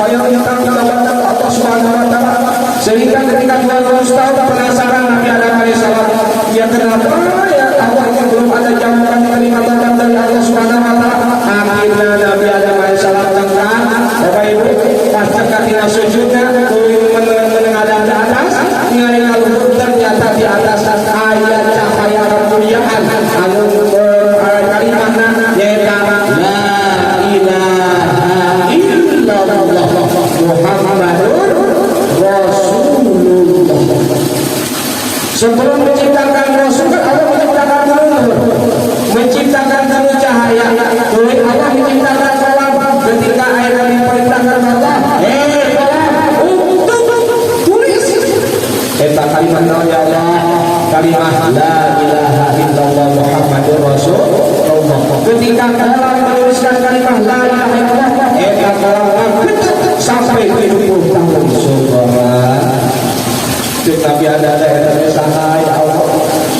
Speaker 1: kayak yang kita Allah Subhanahu wa taala sehingga ketika 200 tahun penasaran Nabi Adam alaihissalam ya kenapa ya Allah yang belum ada jawaban kalimat dari Allah Subhanahu wa taala. Akhirnya Nabi Adam alaihissalam tengah Bapak Ibu pas ketika sujudnya menengadap ke atas ningali ngaluhur ternyata di atas ayat cahaya kemuliaan anu kalimatna yaitu la ilaha illallah Muhammadur Rasulullah. Sebelum menciptakan Rasul Allah menciptakan menciptakan dulu cahaya. Oleh Allah menciptakan kolam ketika air diperintahkan Allah untuk tulis kalimah la ilaha illallah Muhammadur Rasulullah. Ketika orang menuliskan kalimah la ilaha illallah, eta orang sampai 70 tahun. Subhanallah. Nabi ada yang sahai Allah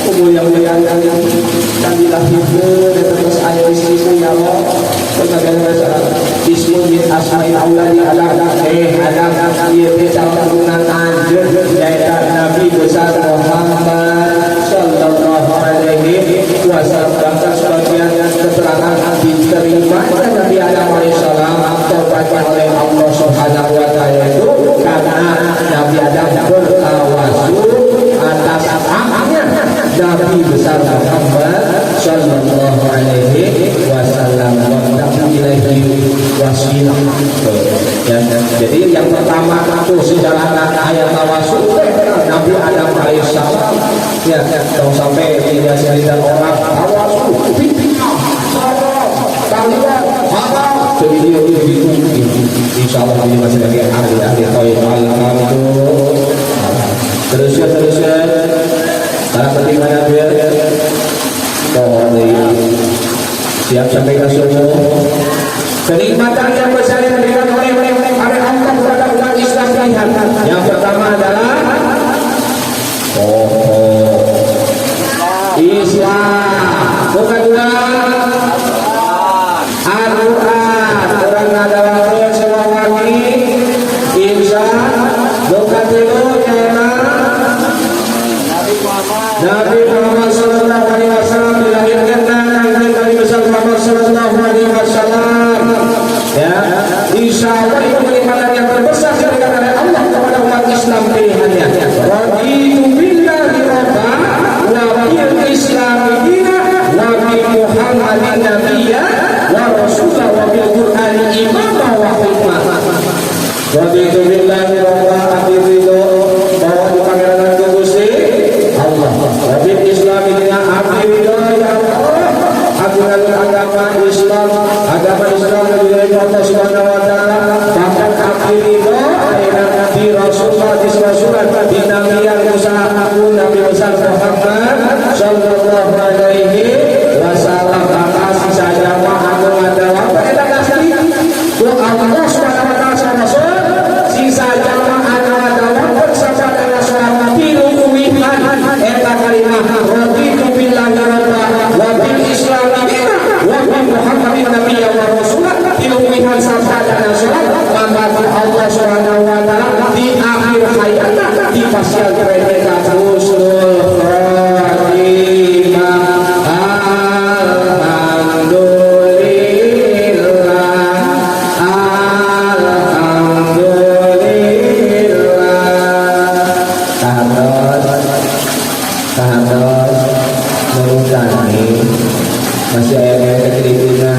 Speaker 1: umur yang mulia yang dilahirkan terus ayat istrimu ya Allah bagaimana ismu min asma'il auladi ada dia bicara tentang anjir yaitu Nabi besar Muhammad sallallahu alaihi wasallam. Sebagian keterangan diterima Nabi Adam alaihissalam taubatnya oleh Allah subhanahu wa ta'ala itu karena Nabi Adam bertawasul atas haknya Nabi besar Muhammad sallallahu alaihi wasallam ilaihi wasilah. Jadi yang pertama itu sejarah ayat tawasul Nabi Adam alaihissalam ya, kalau sampai tidak cerita orang tawasul kalian jadi dia begitu insyaallah ini masih lagi ahli khair terus para bagaimana biar siap sampai ke subuh. Kenikmatan yang besar yang diberikan oleh Allah kepada umat Islam lihat. Yang pertama adalah Islam. Bukan kedua Al-Quran. Orang adalah semua lagi Insya. Bukan kedua Nabi Muhammad sallallahu alaihi wasallam dilahirkan Nabi besar Muhammad sallallahu alaihi wasallam. Ya, insyaallah itu kenikmatan yang terbesar diberikan oleh Allah kepada umat Islam pilihannya. Raditu billahi rabban wa bil Islam dinan wa bi Muhammadin nabiyya wa rasulan wa bil Qur'an imama wa hikmah. Raditu billahi rabban ridho bahwa di pangeran Gusti Allah. Wabil Islam dengan abdi ridho ya Allah. Aturan agama Islam dari Allah Subhanahu wa taala. Bahkan abdi ridho Nabi Rasulullah di Nabi yang usaha Nabi besar Muhammad sallallahu alaihi wasallam. Kasih saja anu ada apa eta kasih ku Allah Subhanahu wa taala sama Rasul sisa jamaah anu ada apa sabda Rasul piluwihan eta kalimah raditu billahi rabban wa bil Islam dinan wa bi Muhammadin nabiyya wa rasulan piluwihan sabda Rasul membantu Allah Subhanahu wa taala di akhir hayatnya di pasca mereka husnul khatimah. Masih ayat kekritikan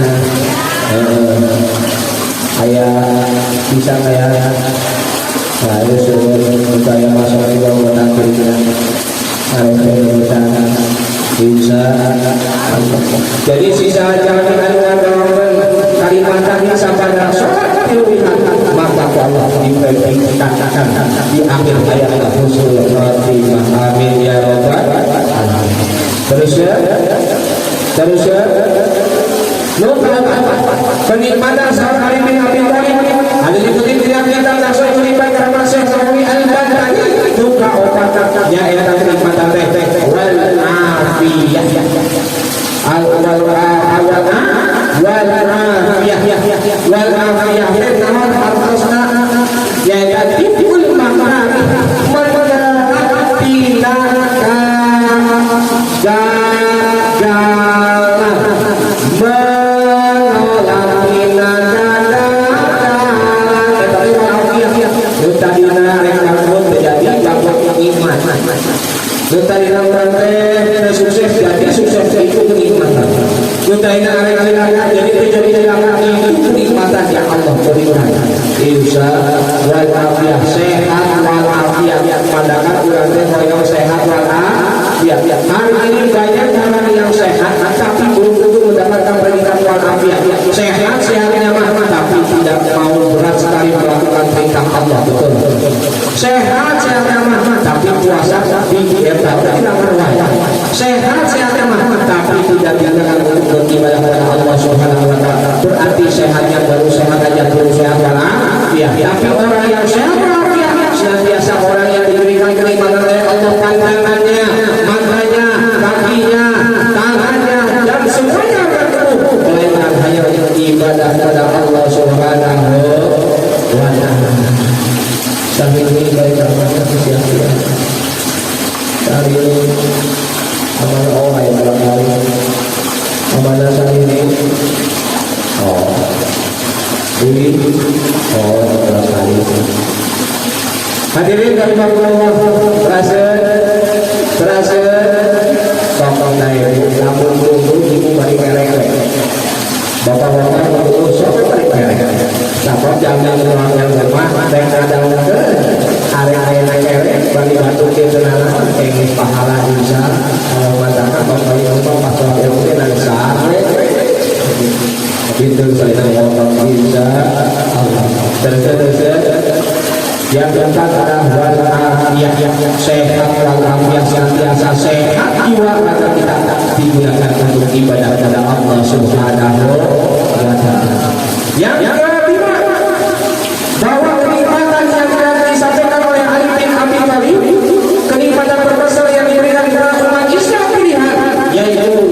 Speaker 1: ayat bisa kayak saya suruh saya masuk ke bawah kekritikan ayat bisa. Jadi sisa jalan kalimat tadi sampai sholat maka Allah dikatakan di akhir ayat husnul khatimah. Amin ya rabbal alamin. Terus ya kenikmatan saat hari ini ada dikutip tidak kita langsung menikmati karena Syekh Sawi Al-Badani juga obatnya ialah kenikmatan wal afiyah wal afiyah namun harusnya yaitu tipul makna Tadi nanti sukses jadi sukses itu kenikmatan. Kita ini hari-hari jadi itu kenikmatan yang Allah berikan. Insya walafiat sehat walafiat pandangan orang yang sehat walafiat. Hari ini banyak orang yang sehat tapi belum tentu mendapatkan predikat walafiat. Sehatnya mah tapi tidak mau berat sekali melakukan perintah Allah. Betul. sehat tapi puasa di sehat tapi tidak digunakan untuk beribadah kepada Allah Subhanahu wa taala. Berarti sehatnya baru sehat aja belum sehat walafiat. Tapi orang yang sehat walafiat senantiasa orang yang diberikan kenikmatan oleh Allah, pandangannya, matanya, kakinya, tangannya dan semuanya bertumbuh melainkan hanya ibadah kepada Allah Subhanahu wa taala. Sambil ini baik amalnya sia-sia. Dari amal orang yang barangkali amalnya saat ini ini barangkali hadirin kami Allah terasa tokong naik namun tunggu ibu balik merek bapak-bapak tunggu sobat balik merek sabab jangan ruangan rumah dan kadang ke area-area kerek bagi batu ke tenana teknis pahala insya kalau matakan bapak ibu pasal yang mungkin ada sehari pintu saya ngomong insya Allah terus yang keempat adalah walafiat sehat walafiat senantiasa sehat jiwa maka kita digunakan untuk ibadah kepada Allah Subhanahu wa taala. Yang kelima bahwa kenikmatan yang disampaikan oleh Ali bin Abi Thalib, kenikmatan terbesar yang diberikan kepada umat Islam pilihan yaitu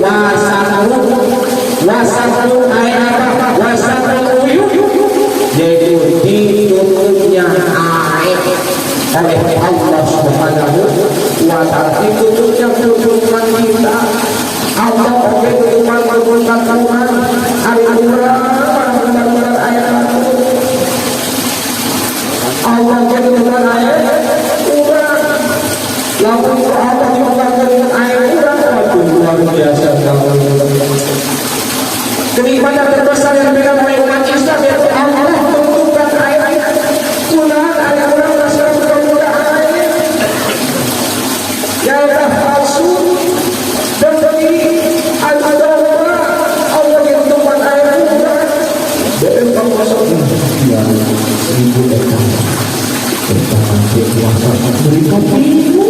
Speaker 1: wasatul ayat wasatul uyub, yaitu ditutupnya oleh Allah Subhanahu wa taala. Ditutupnya kehidupan kita Allah oleh kehidupan Tuhan hari benar-benar ayat Allah kehidupan ayat lalu Allah dengan ayat luar biasa. Kenikmatan terbesar yang diberikan oleh umat Islam yaitu Allah menutupkan ayat Quran ayat yang palsu dan bagi al-adawah Allah yang tumpah air dan kawasan yang 1000 ekor pertama puasa berikan minggu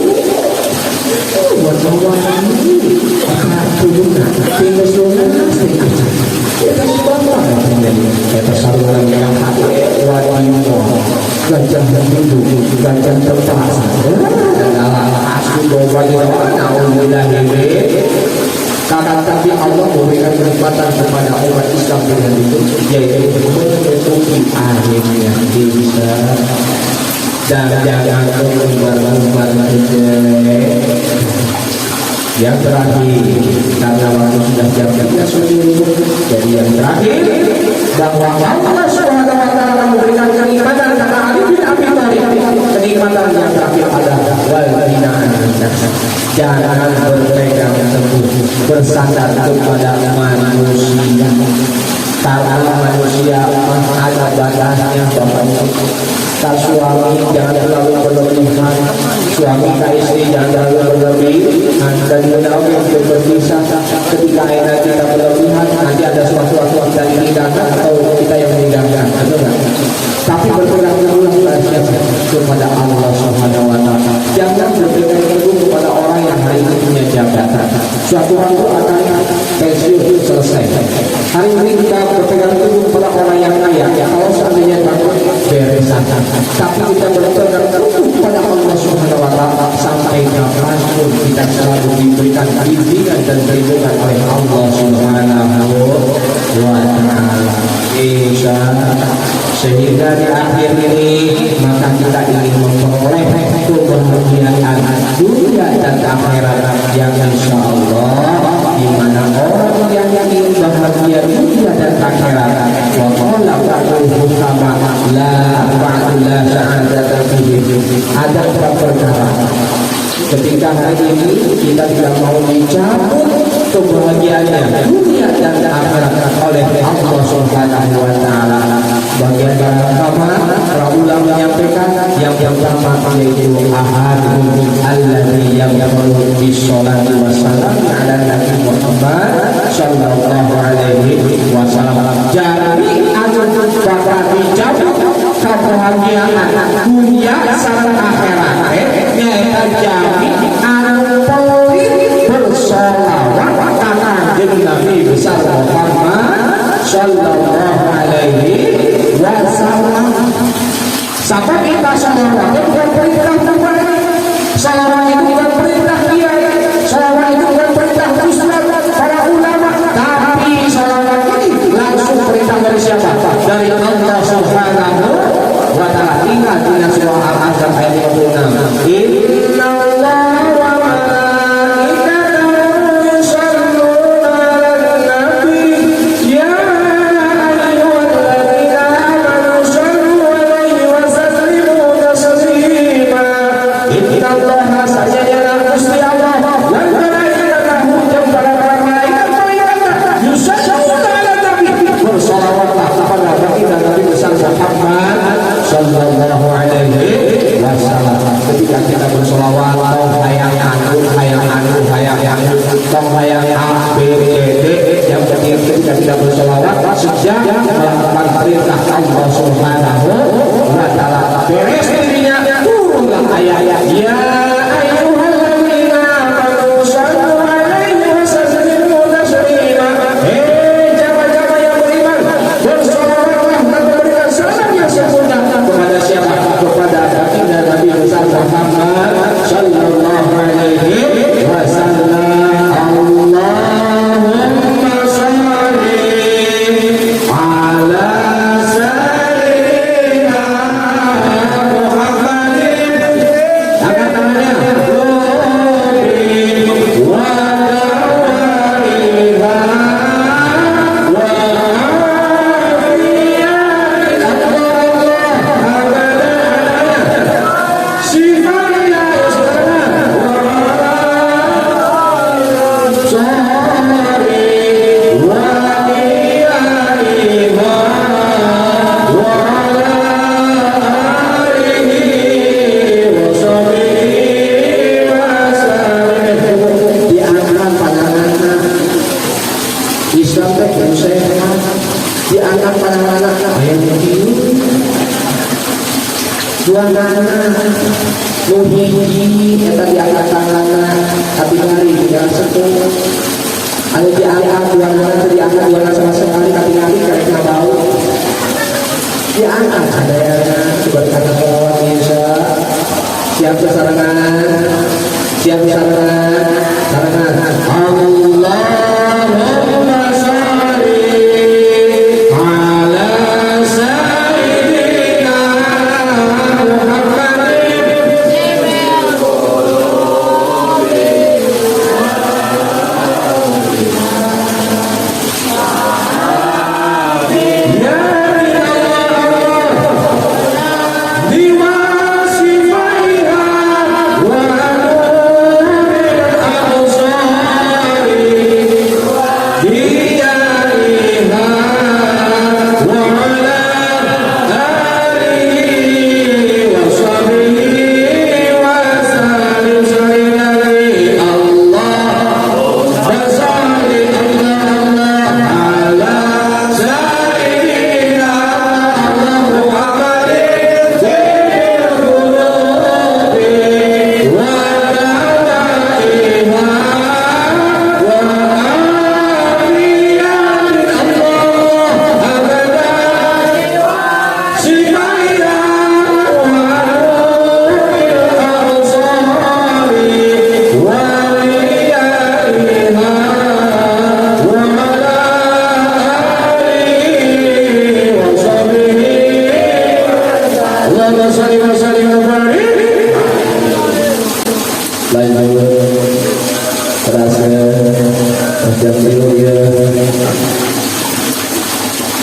Speaker 1: buat kawasan ini akan turunkan tinggal sungai kita sebablah kita saluran yang wajib gajah yang hidup gajah terpaksa dan asli bagi orang alhamdulillah ini tapi Allah memberikan kenikmatan kepada umat Islam dengan itu yaitu menutupi air yang bisa dan jangan umbar-umbar yang terakhir karena waktu sudah jam-jamnya sudah jadi yang terakhir bahwa Allah Subhanahu wa taala memberikan kenikmatan karena Ali bin Abi Thalib. Kenikmatan yang terakhir adalah wal binaan. Jangan berpegang teguh bersandar kepada manusia karena manusia ada batasnya. Bapak suami jangan terlalu berlebihan, suami ke istri jangan terlalu berlebihan, dan menjauh yang berpisah ketika enak kita berlebihan nanti ada suatu kita ditinggalkan atau kita yang meninggalkan, betul nggak? Tapi berpegang teguh kepada Allah Subhanahu wa taala. Jangan berpegang teguh kepada orang yang hari ini punya jabatan. Suatu waktu akan pensiun selesai. Hari ini kita berpegang teguh kepada orang yang kaya. Kalau seandainya takut beres saja. Tapi kita berpegang teguh kepada Allah Subhanahu wa taala sampai kapanpun kita selalu diberikan bimbingan dan perlindungan oleh Allah Subhanahu wa taala. Sehingga di akhir ini maka kita ingin memperoleh kebahagiaan dunia dan akhirat yang insya Allah di mana orang yang ingin bahagia dunia dan akhirat wa qala ba'duhum kama la ba'dullah sa'adatan fihi. Ada perkara ketika hari ini kita tidak mau dicabut kebahagiaannya dunia dan akhirat oleh Allah Subhanahu wa taala. Bagian pertama para ulama menyampaikan yang pertama yaitu ahadun alladzi yaqulu bis sholati wassalam ala nabi Muhammad sallallahu alaihi wasallam. Jadi anu bakal dicabut kebahagiaan dunia sareng akhirat nyaeta jami anu pelit bersolawat ka Kanjeng Nabi besar Muhammad sallallahu alaihi wasallam. Sampai kita salawat itu bukan perintah Tuhan, salawat itu bukan perintah kiai, salawat itu bukan perintah ustaz, para ulama, tapi salawat ini langsung perintah dari siapa? Dari Allah Subhanahu wa ta'ala. Ingat dengan surah Al-Ahzab ayat 56. Inna Allah wa malaikatahu yusholluna 'alan nabi ya ayyuhalladzina amanu shollu 'alaihi wa sallimu taslima. Inna Allah sajadana Gusti Allah wa malaikatahu jeung para malaikat yusholluna 'alan nabi bersolawatlah kepada baginda Nabi besar Muhammad sallallahu alaihi wasallam. Ketika kita bersolawat, tong hayang anu, tong hayang A, B, C, D. Yang penting ketika kita bersolawat, sejak melakukan perintah Allah Subhanahu wa ta'ala. Beres dirinya, turunlah ayat ya ayyuhalladzina amanu shollu 'alaihi wa sallimu taslima. Jamaah-jamaah yang beriman, bersolawatlah dan memberikan salam yang sempurna kepada siapa? Kepada baginda Nabi besar Muhammad sallallahu alaihi wasallam. Allahumma shalli ala sayyidina Muhammadin. Angkat tangannya. Wa dawaiha wa Islam teh kudu sehat, diangkat pandanganna aya nu duanganna nu hiji eta diangkat tanganna tapi ngari jangan sentuh. Anu diangkat duanganna diangkat duanganna sama sekali tapi ngari karek bau. Diangkat sadayana coba dikata selawat bisa. Siap sarangan. Siap sarangan. Allahumma sholli ala sayyidina Muhammadin. Ya Allah lima sifaiha wa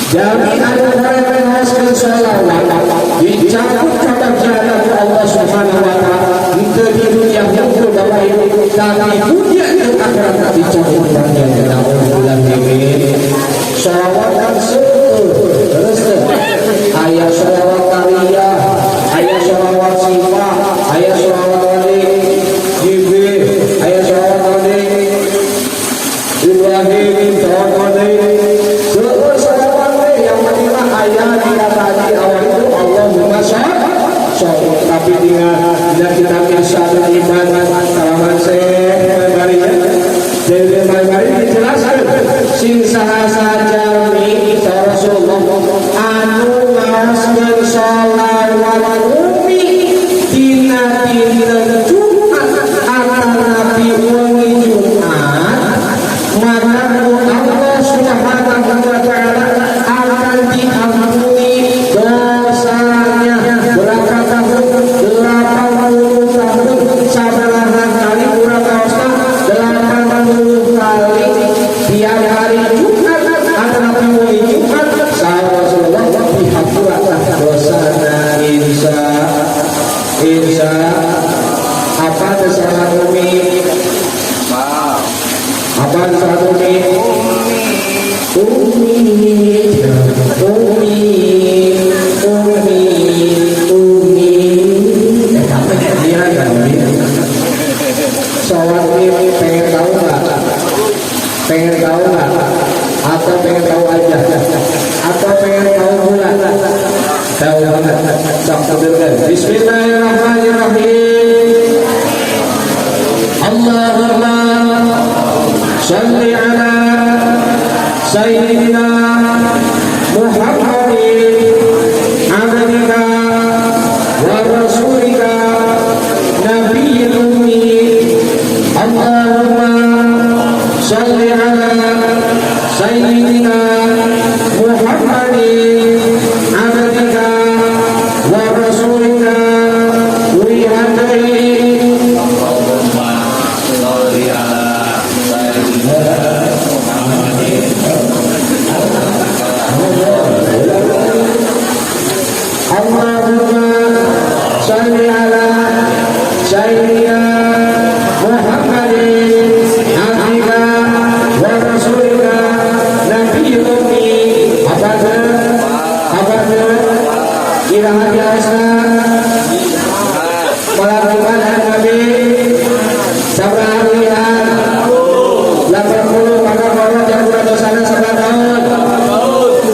Speaker 1: Jami anu bareng ngoskeun sholawat dicabut kata jalan Allah Subhanahu wa ta'ala henteu di dunia henteu bapak ibu tapi dunia jeung akhirat dicabut bagian naudzubillah min sholawat kan seueur terus aya sholawat kariyah aya sholawat sifat aya sholawat wali jibril aya sholawat wali Ibrahim sholawat wali ayat dikatakan awal itu Allah so tapi dia kita biasa beriman salaman sebarinya dari mari dijelaskan sing saha saja mi Rasulullah anu ngaoskeun sholawat umi dina dinten Jumat atau nabi wengi Jumat maka Allah Subhanahu wa taala akan diampuni dosanya berapa tahun 80 tahun sabaraha kali urang kaosna 80 kali tiap hari Jumat atau nabi wengi Jumat Rasulullah dihapura dosana insya apa dosa umi apa dosa pengen tahu nggak atau pengen tahu aja atau pengen tahu pula tahu banget sok dengar Bismillahirrahmanirrahim Allahumma shalli ala sayyidina Muhammadin abdika wa rasulika nabiyil ummi Allahumma shalli ala sayyidina Muhammadin abdika wa rasulika wa hadai Allahumma shalli ala sayyidina Muhammadin Allahumma shalli ala sayyidina Muhammadin abdika wa rasulika nabiyil ummi abada ilaha biasa melakukan nabi sabralian 80 maka bahwa jangkauan dosana sebatahun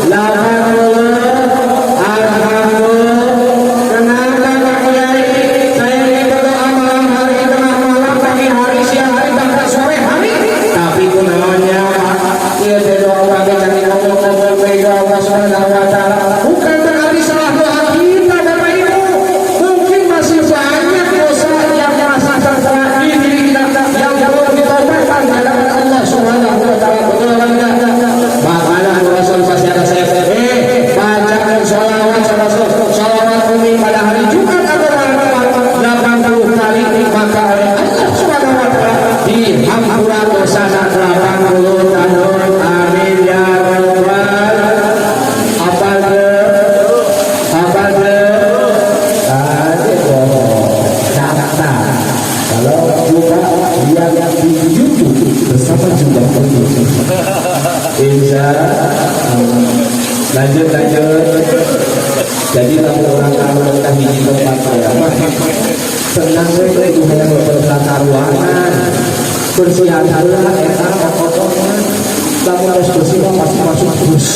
Speaker 1: 80 alhamdulillah kenapa Pak Kiai saya ini berdoa malam hari tengah malam pagi hari siang hari bahkan sore hari tapi gunanya dia berdoa bagi cari ngomong-ngomong bagi Allah Subhanahu wa taala bukan berarti salah doa kita Bapak Ibu mungkin masih banyak dosa yang merasa terserah di diri kita yang perlu ditaubatkan hadapan Allah Subhanahu wa taala betul apa enggak makanya Rasul pasti ada saya bacakan sholawat sholawat umi pada hari Jumat atau 80 kali maka oleh Allah Subhanahu wa taala dihampura dosana 80 tahun amin ya rabbal apa kalau buka lihat di YouTube bersama jumlah insya lanjut jadi kalau orang kalau kita di tempat saya senang saya itu hanya bertata ruangan bersihan-sihan enak kotornya kamu harus bersih pasti masuk terus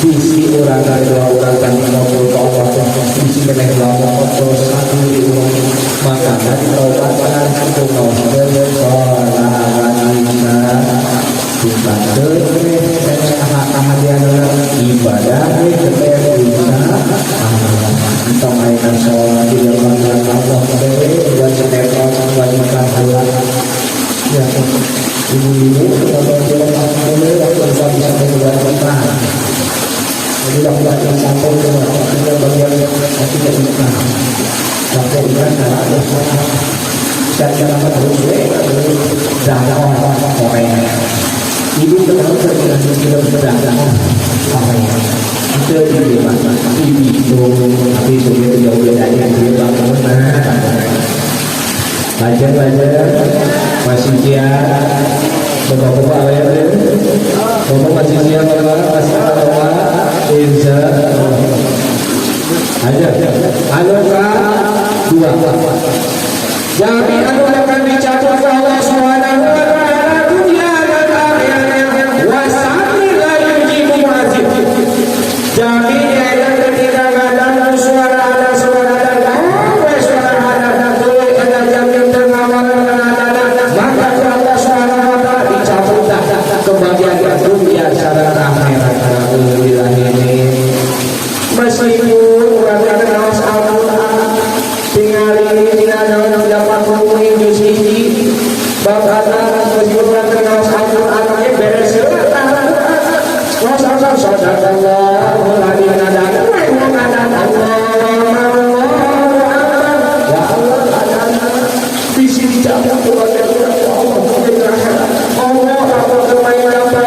Speaker 1: bisi orang dari dua orang dan ngobrol ke Allah bisi meneng lama kotor satu di rumah maka dari taubatkan untuk ngobrol sholawat kita dibantu ibadah kita bisa kita mainkan sholat di dalam Allah buat setelah membagikan halal ya ibu-ibu kalau jalan boleh waktu bisa membuat kita jadi lakukan sampai ke bagian hati kita sampai dengan ada dan jangan terus jangan orang ibu terlalu sering berdagang apa ya itu di mana ibu tapi sudah jauh dari dia bangun belajar masih siap bapak-bapak awal bapak masih siap masih awal insya aja halo kak dua jadi anu akan dicatat ke Allah Subhanahu wa taala dunia dan akhirat wasami la yujibu wajib jadi ayat ketika kadang suara ada urang ngaos Al-Qur'an tingali dina naon dapat mungkin siji babatan meskipun urang ngaos Al-Qur'an ge beres heula tah ngaos Al-Qur'an sadaqallahu alazim nadana visi dijaga keluarga Allah dapat bermain dapat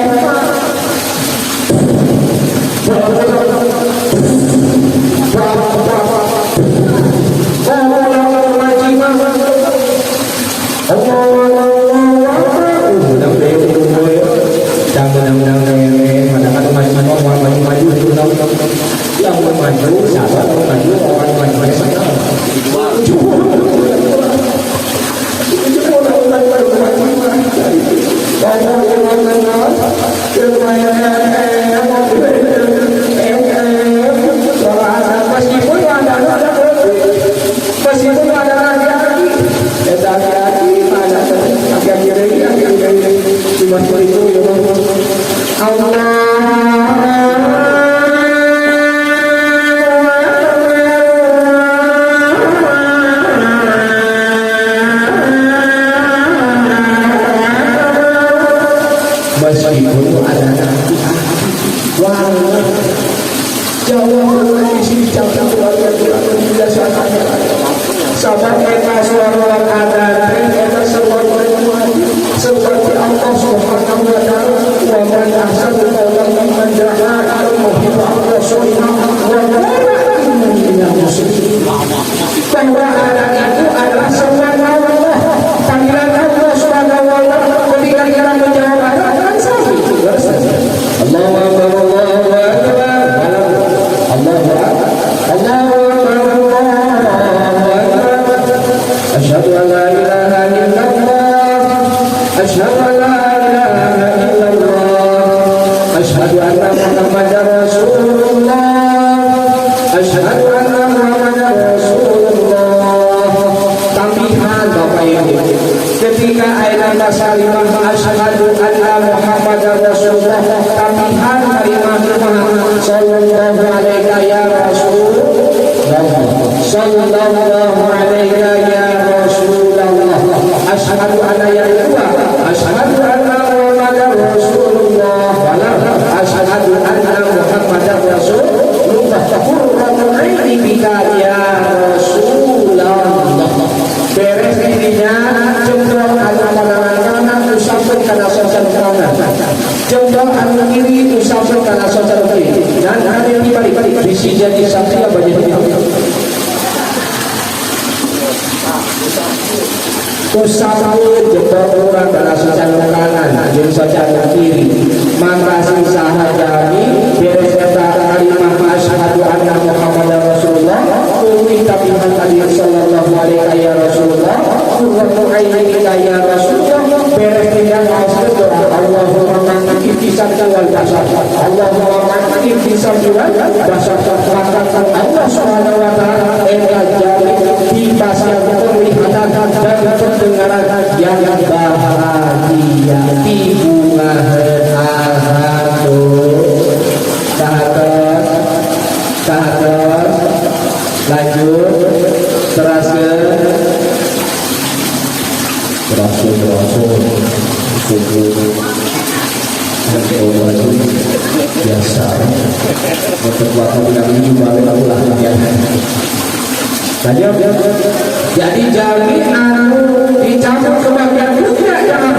Speaker 1: usahakeun jempol urang kana sacan kanan jeung sacan kiri mangga sing saha jami beres eta kalimah asyhadu anna muhammadar rasulullah uwi tabihan nabi sallallahu alaihi ya rasulullah qurratu aini ya rasulullah beres dengan maksud doa Allahumma manqib bisaka wal basar Allahumma manqib bisaka wal basar Allah subhanahu wa taala jami di pasal penglihatan dan pendengaran yang bahagia di bunga tahator lanjut teraskan biasa untuk waktu yang ini juga jadi jamin anu dicampur ke bagian dunia jangan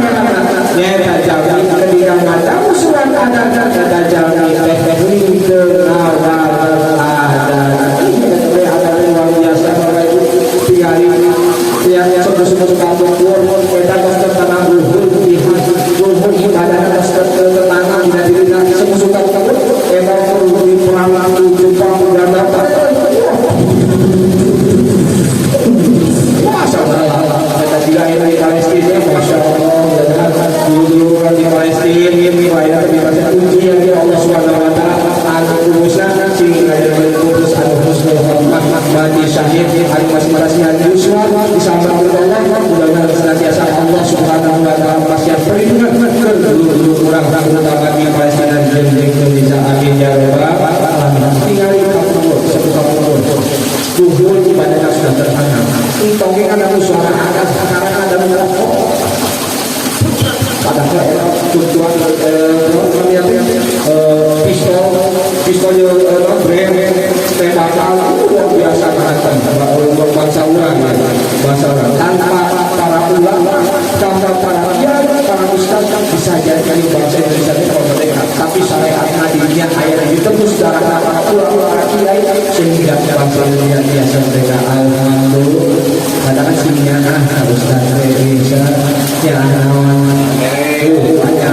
Speaker 1: nyata jamin ketika mata usulan ada kata jamin teknik awal ada luar biasa bapak ibu tiga hari yang sebut-sebut kampung kita dokter tanah luhur ibadah dokter tanah tidak diri semusuh kampung kita perlu di perang lalu Jepang dan dapat Masya Allah, di Palestina, Masya Allah, dulu di Palestina, di ujian di Allah Subhanahu Wa Taala, anu kumusna, sehingga dari putus anu husnul mati syahid, hari masing-masing Yusuf, disambut Allah, mudah-mudahan senantiasa Allah Subhanahu Wa Taala masih perlindungan kedua orang-orang utama di Palestina dan di Indonesia, amin ya rabbal alamin. Tinggal di kampung Duhur ibadahnya sudah tertanam. Ini tongeng ada suara ada sekarang ada merokok. Padahal tujuan pistol brand tembakau luar biasa matang bangsa orang tanpa para ulama, tanpa para kiai, para ustaz bisa jadi bangsa Indonesia ini merdeka. Tapi syariat hadirnya ayat ditembus darah para ulama, para kiai sehingga bangsa Indonesia biasa merdeka. Alhamdulillah. Katakan sininya Ustaz Indonesia yang banyak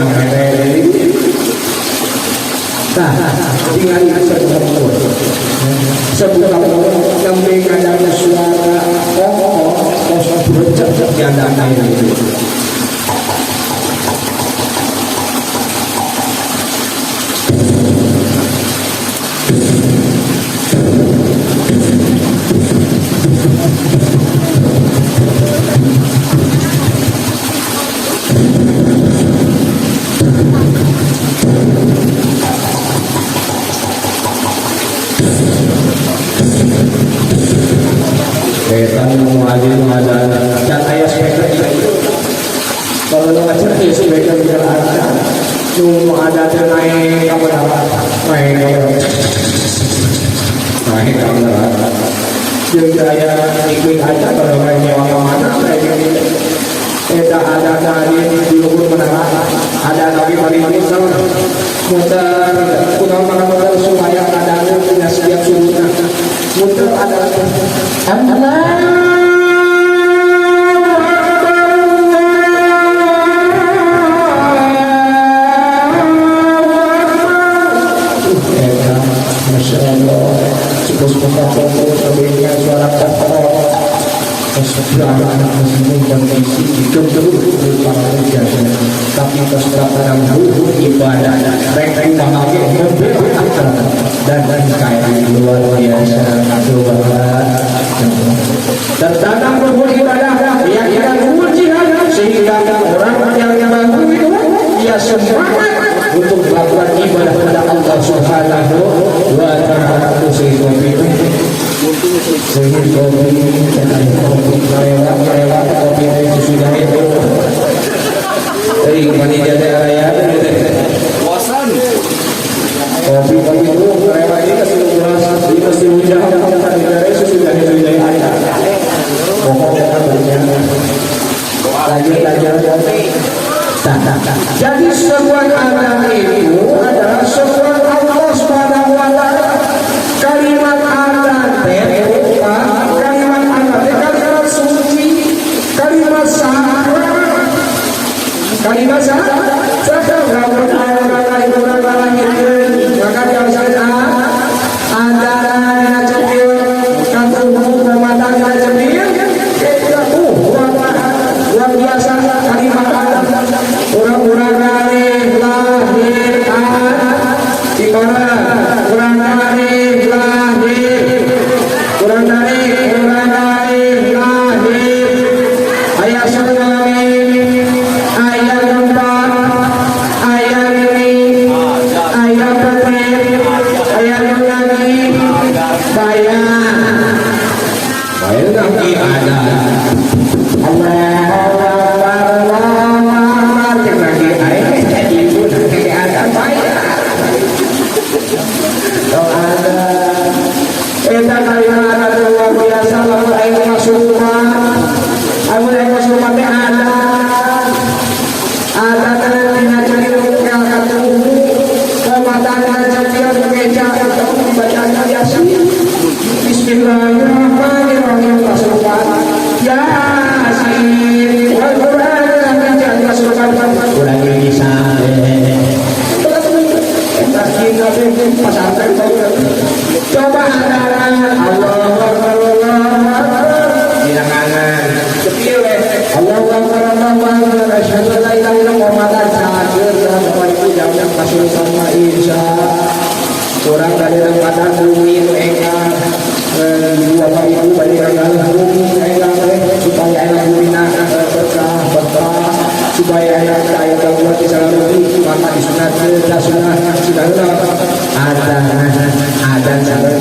Speaker 1: tinggal sebuah yang mengadanya suara kosong berjejak yang ada itu. Jadi sebuah adat itu adalah sebuah Allah Subhanahu wa taala. Kalimat adat kalimat adat kalimat suci, kalimat sah, kalimat sah. Maka dia saja ada cemil, kantor pematangnya cemil, luar biasa kalimat adat. Orang-orang lahir di mana orang lahir ayat tsunami, ayat gempa, ayat ini, ayat petir, ayat lagi, bayang lagi ada Allah. Bismillahirrahmanirrahim. Yasin wal Qur'an kurang bisa coba andalan Allahu Akbar jangan kecil Allahu Akbar asyhadu an la ilaha illallah Muhammadar rasulullah masuk sama Isa orang dari tempatan bumi itu engkang dua kali itu bagi rakyat bumi engkang supaya enak bumi berkah supaya enak kaya buat di salam bumi maka disunat sudah ada sampai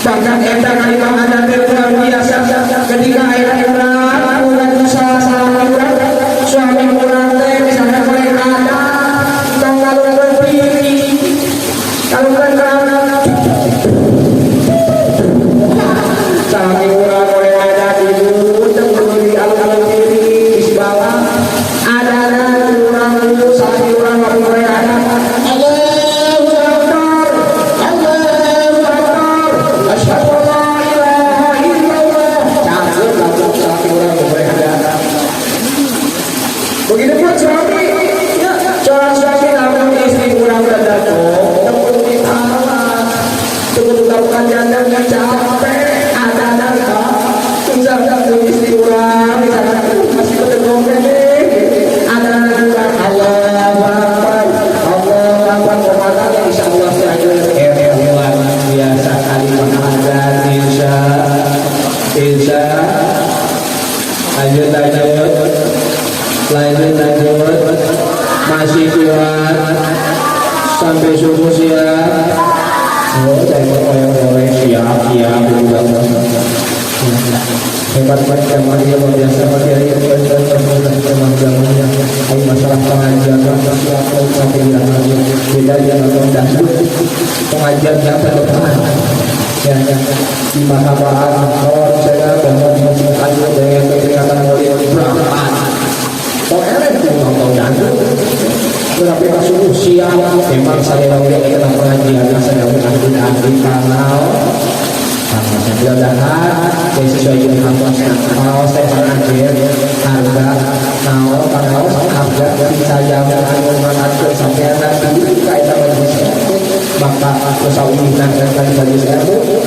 Speaker 1: bahkan eta kalimat adat luar biasa ketika ayat urang salah urang suami urang teh misalnya boleh ada tong ngalungkeun piring kalungkeun kerana suami urang boleh ada ibu teu kudu dialung-alung piring di bawah ada urang suami urang boleh ada begitu pun suami, seorang suami namun istri kurang berdato, namun kita tunggu lakukan janda capek, ada nangka, tunggu istri kurang, masih ketemu ada nangka, Allah kemana insya Allah saya luar biasa kali mengajar insya lanjut masih kuat sampai subuh siang. Oh, saya boleh siap hebat jamaah dia biasa materi masalah pengajian sampai beda dengan dahulu pengajian yang terdepan ya di mahabahan saya bangun ayo dengan peringatan dari berapa nonton dangdut tetapi subuh siang memang saya dalam pengajian saya mengambil kanal mudah-mudahan sesuai dengan kalau saya mengajar harga harga bisa jalan makan sampai nanti kaitan dengan maka kesawitan dan bagi saya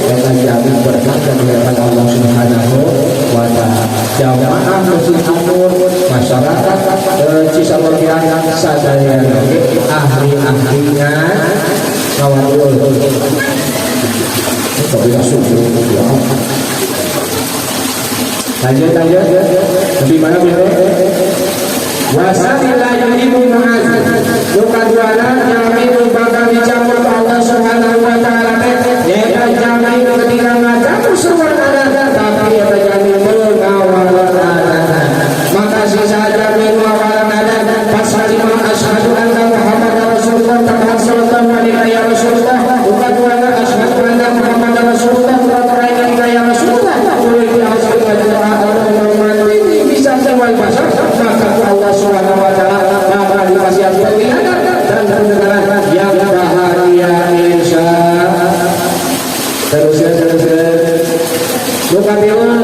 Speaker 1: yang menjadi berkah dan hadapan Allah Subhanahu wa taala. Jamaah masjid Nur masyarakat Cisawogian sadaya ahli-ahlinya ngawadul lanjut lebih mana boleh wasatila yuhibu mu'ad luka duana yamidu bakal dicampur Allah Subhanahu wa ta'ala yaitu jamin ketika ngacampur semua ada tapi yaitu jamin mengawalan ada maka sisa jamin mengawalan ada pasalima asyhadu anna Muhammad Rasulullah ta'ala sallallahu alaihi ya Rasulullah luka duana asyhadu anna Muhammad Rasulullah ta'ala ya Rasulullah boleh dihasilkan bisa sesuai bahasa maka Allah Subhanahu wa taala bakal dikasih pilihan dan kebenaran yang bahagia insya terus bukan dewa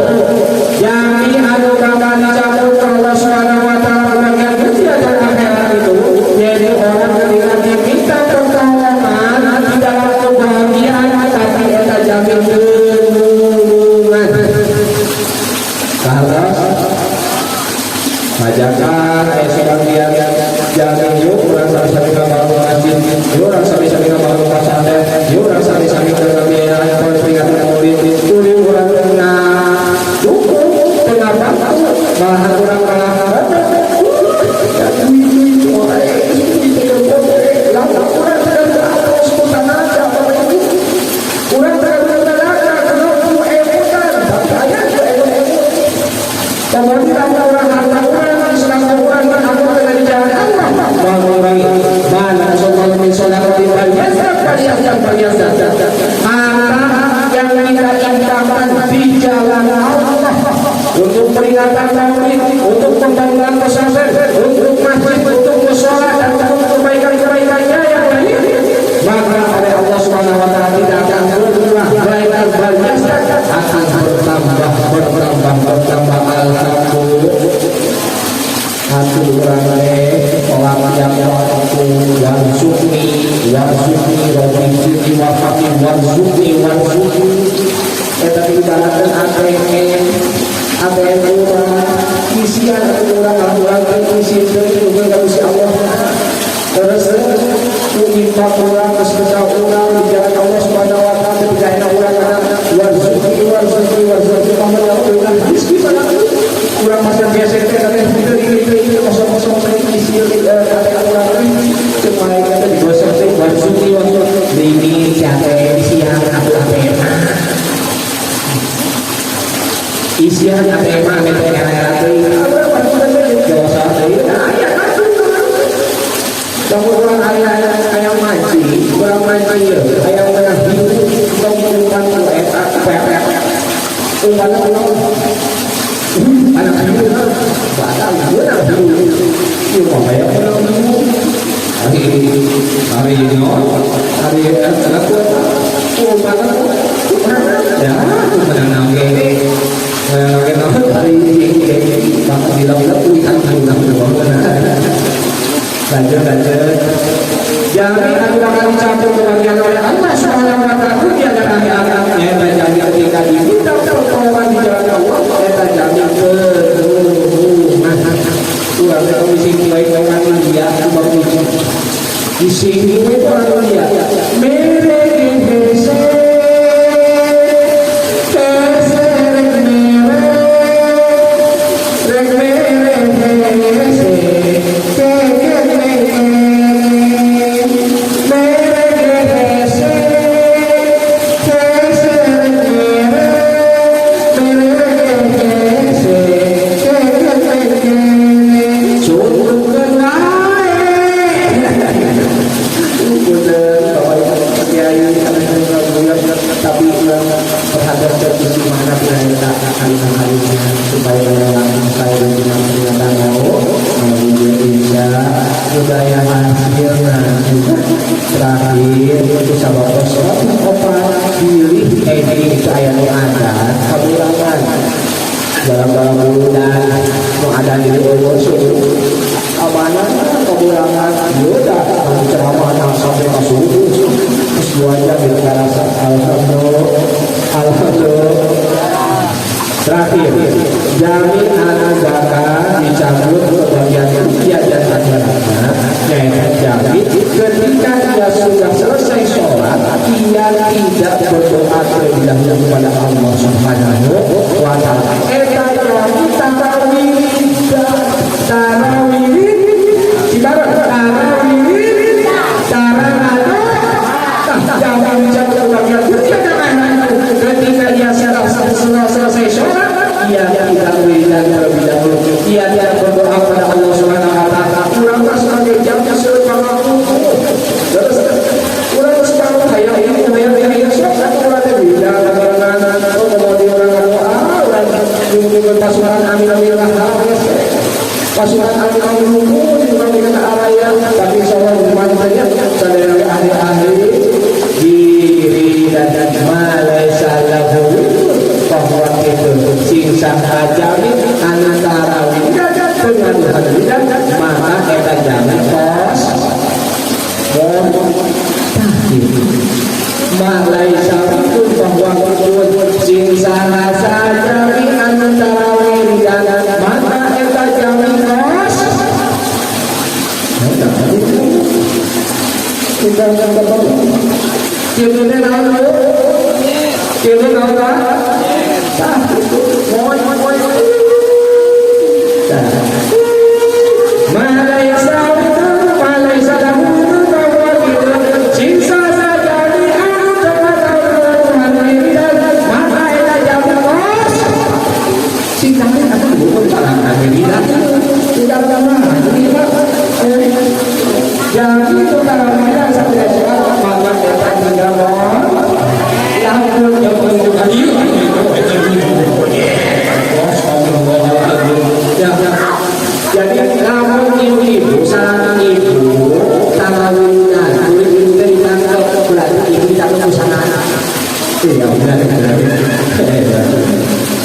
Speaker 1: yang anu bakal dicampur Allah Subhanahu wa taala bagian dunia dan akhirat itu jadi orang ketika diminta pertolongan di dalam kebahagiaan tapi kita jamin dengan karena majakan sedang dia jangan yuk orang sami kalau masjid yuk orang sami kalau pasante yuk orang sami kalau biaya kalau peringatan murid tuli orang tengah dukung tengah waktu malah orang kalah untuk peringatan maulid, untuk pembangunan pesantren, untuk masjid, untuk mushola dan untuk kebaikan-kebaikannya yang lain. Maka oleh Allah Subhanahu wa taala tidak akan berkurang, melainkan berjasa akan bertambah alhamdulillah. Hati urangane orang yang waktu warzuqni warzuqni eta ibaratkan ATM urang isian urang isi itu Gusti Allah terus infak urang sebesar urang di jalan Allah Subhanahu wa taala tidak urang warzuqni urang masa biasa itu kosong isi ATM urang supaya kita digosok warzuqni ini siapa siang aku ATM isian ada yang mana era kamu orang ayam mancing, orang mancing ya, ayam merah biru, kamu umpan umpan anak biru, batal anak biru, itu apa ya orang biru? Hari ini aku umpan ya, umpan nangke, hari ini bang bilang tulisan bilang lanjut jangan akan dicampur kebahagiaan oleh Allah Subhanahu wa taala dia adalah anak-anaknya dan jangan ketika diminta pertolongan di jalan Allah kita jangan berhubungan uang komisi baik dengan dia di sini itu orang dia terakhir jamin anak zakat dicabut kebagian dia dan ajarannya yaitu jamin ketika dia sudah selesai sholat dia tidak berdoa terlebih dahulu kepada Allah Subhanahu wa ta'ala jamin tarawih jangan dicabut kebagian ketika dia selesai sholat dia tidak beribadah terlebih dahulu dia tidak berdoa kepada Allah Subhanahu wa taala kurang sebagai jamnya separuh terus kurang separuh kayak ini yang sholat kurang beda karena kemudian orang doa orang dengan pasukan amin amin lah pasukan amin amin juga dengan araya tapi insyaallah rumahnya sadar ahli-ahli diri dan malaysia lahu bahwa itu singsan ajaib antara dengan Tuhan maka kita jangan kos malaysia itu bahwa itu singsan ajaib antara dengan maka kita jangan kos kita kita lalu kita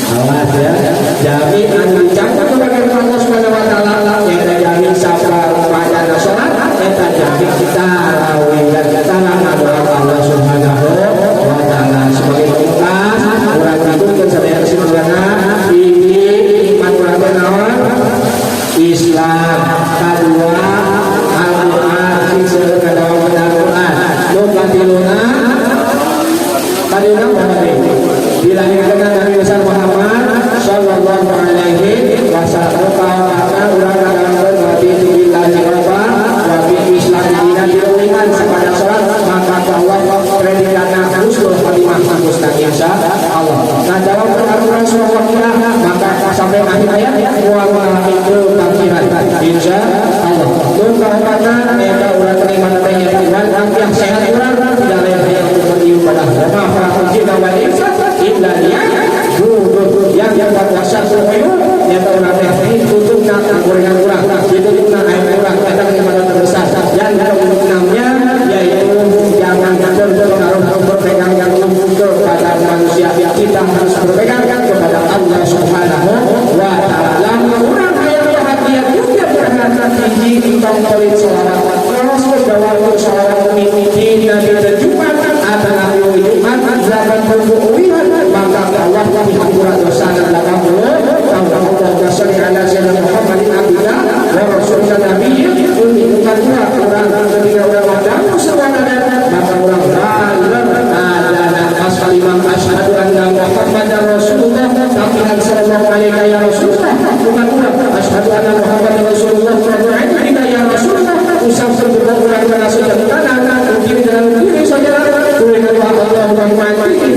Speaker 1: awas ya, jamin anu jangan kepada Allah Subhanahu wa taala yang jamin sabar pada sholat eta jamin kita rawih dan tangan Allah Subhanahu wa taala sebagai ikhlas urang itu sadaya sebenarnya ini iman urang naon Islam kedua Al-Qur'an sisa kedua Al-Qur'an nu katiluna dilahirkan Nabi besar Muhammad sallallahu alaihi wasallam karena urang akan berarti billahi rabba wa bi islam dina dirumikan kepada salat maka Allah predikana husnul khatimah insya Allah. Nah dalam peraturan surah wala itu kafiran insya Allah muka mana eta urang terima tanya Tuhan yang sehat urang tidak lain yang beriu pada wa fa jinna wa insa illa dia yang berkuasa supaya yang urang teh tutupna gorengan urang ditutupna air urang eta kepada terbesar yang namanya yaitu jangan berpengaruh berpegang kepada manusia kita harus berpegang kepada Allah Subhanahu wa taala. Urang aya bahagia juga berangkat tinggi tong polit salat. Rasul dawuh salat mimiti nabi terjumpa adalah Jumat zaman berbuuhan maka Allah mengampura dosa dan Allah Allahumma shalli ala sayyidina Muhammadin abdillah wa rasulina nabiyyin untuk urang ketika urang ada sawana maka urang kalimah asyhadu anna Muhammadar Rasulullah tampilan sallallahu alaihi ya Rasulullah bukan urang asyhadu anna Muhammadar Rasulullah wa ya Rasulullah usap sebelum urang rasul tanah mungkin dalam diri saja dengan Allah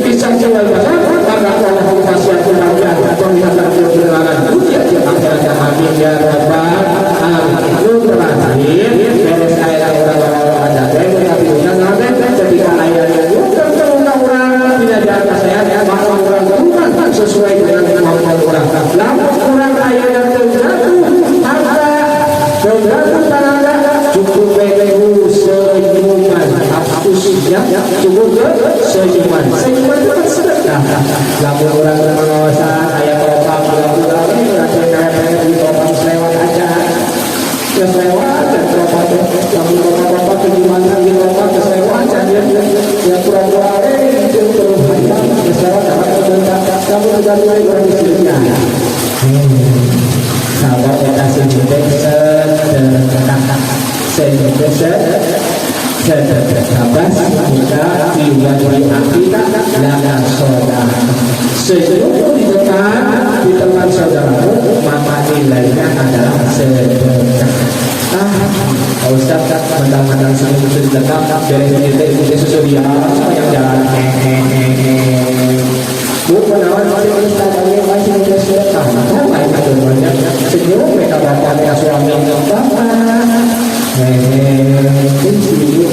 Speaker 1: bisa jual barang maka Allah memfasilitasi bagian atau lihat perjalanan dunia di akhirat amin ya rabbal alamin lu terakhir beres ayat orang ada tapi bukan ada ketika ayat yang tidak ada atas saya maka orang berubah sesuai dengan kemampuan orang lalu orang kaya dan terjatuh maka terjatuh tanah cukup begitu senyuman absusnya cukup senyuman itu sedekah lalu orang berpengawasan ayat apa pulang-pulang orang di topang selewat aja ya selewat dan topang lalu bapak-bapak gimana di topang selewat aja ya pura-pura kamu sudah mulai beristilahnya kalau kita sendiri sedabas kita tidak beriakidah lana saudara sesuatu di depan saudaramu maka nilainya adalah sedekah Ustaz mandang-mandang sini sedekah dari kita sesuatu yang jalan menawan oleh Ustaz kami masih ada sedekah baik keduanya senyum mereka bapak mereka suami bapak ini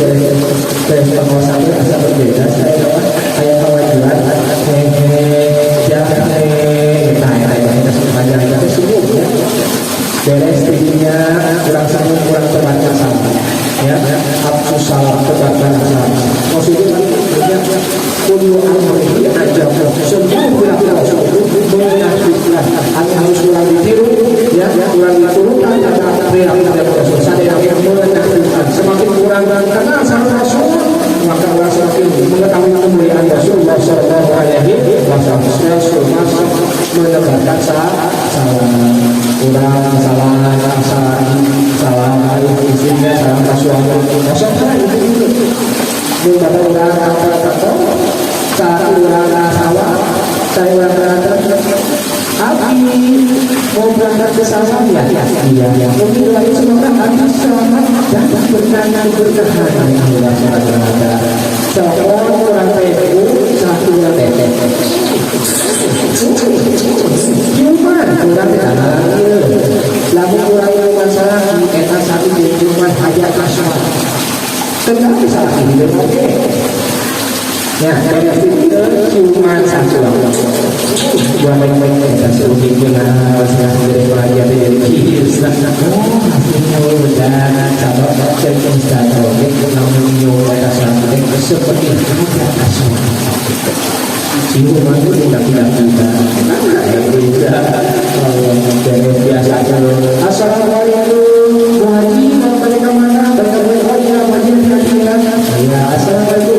Speaker 1: dari penguasanya asal berbeda saya kewajiban jangan kita sepanjang kita senyum ya beres tingginya kurang sambung kurang terbaca sama ya hapus salah terbaca sama maksudnya kuliah amri aja semua pula mengakibatkan hanya harus kurang ditiru ya kurang diturunkan karena real tidak selesai yang mengakibatkan semakin kurang dan kenal sama Rasul maka orang semakin mengetahui kemuliaan Rasulullah Sallallahu Alaihi Wasallam menebarkan salam kurang salam istrinya salam suami maksudnya itu pada orang kata saat orang sawah saya berangkat Abi mau berangkat ke sawah ya iya mungkin lagi semoga Abi selamat dan berkahan seorang orang tebu satu orang tetek cuma kurang lagi lalu kurang yang masalah kita satu cuma hajat asal kenapa salah ini oke ya dari itu cuma satu dua baik-baik kita suruh dengan dari pelajar dari kiri hasilnya udah sabar cermin saja namun nyoba sampai seperti itu ibu mantu tidak kita dari biasa assalamualaikum wajib mereka mana mereka wajib ya assalamualaikum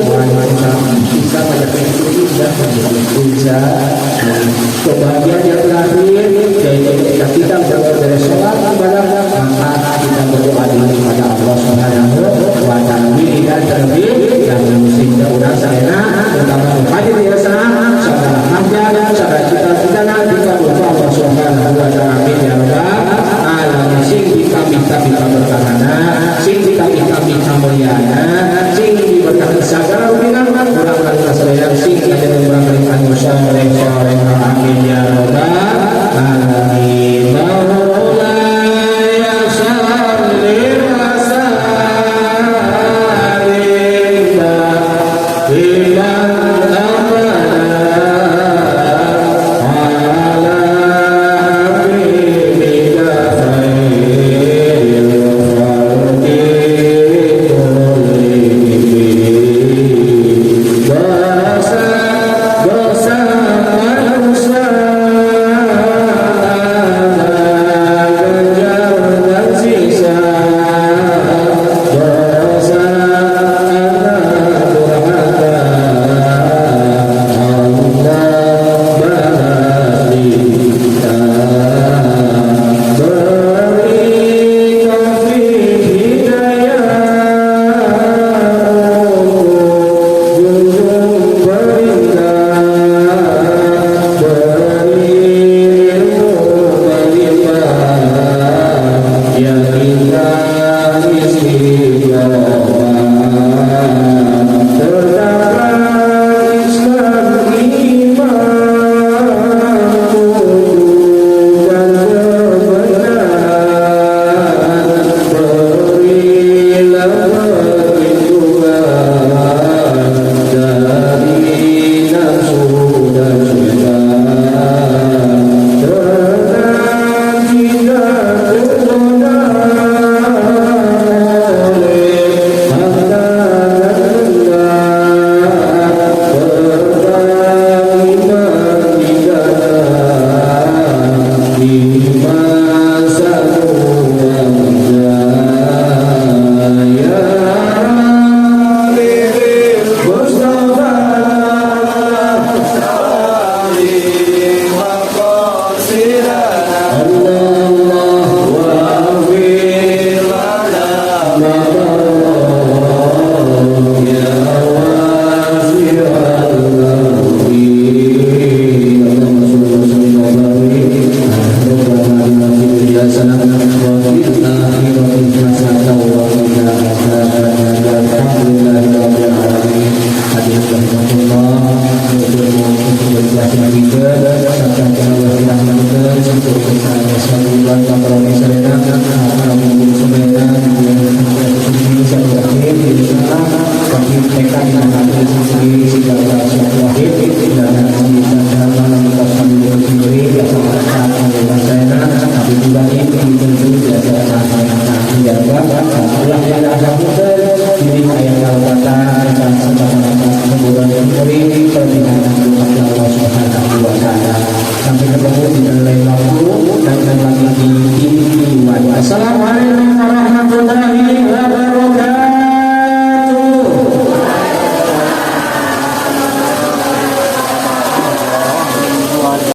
Speaker 1: bisa pada prinsip dan bisa kebahagiaan yang terakhir ketika kita berdoa dari sholat ibadah maka kita berdoa kepada Allah Subhanahu wa taala dan terlebih yang muslimnya udah saya terutama hadir di sana saudara hajat saudara kita nanti kepada Allah Subhanahu wa taala amin ya rabbal alamin sing kami berkahana sing kami mulyana sing diberkahi segala urusan kurang kali saya sing ada yang berkah amin ya rabbal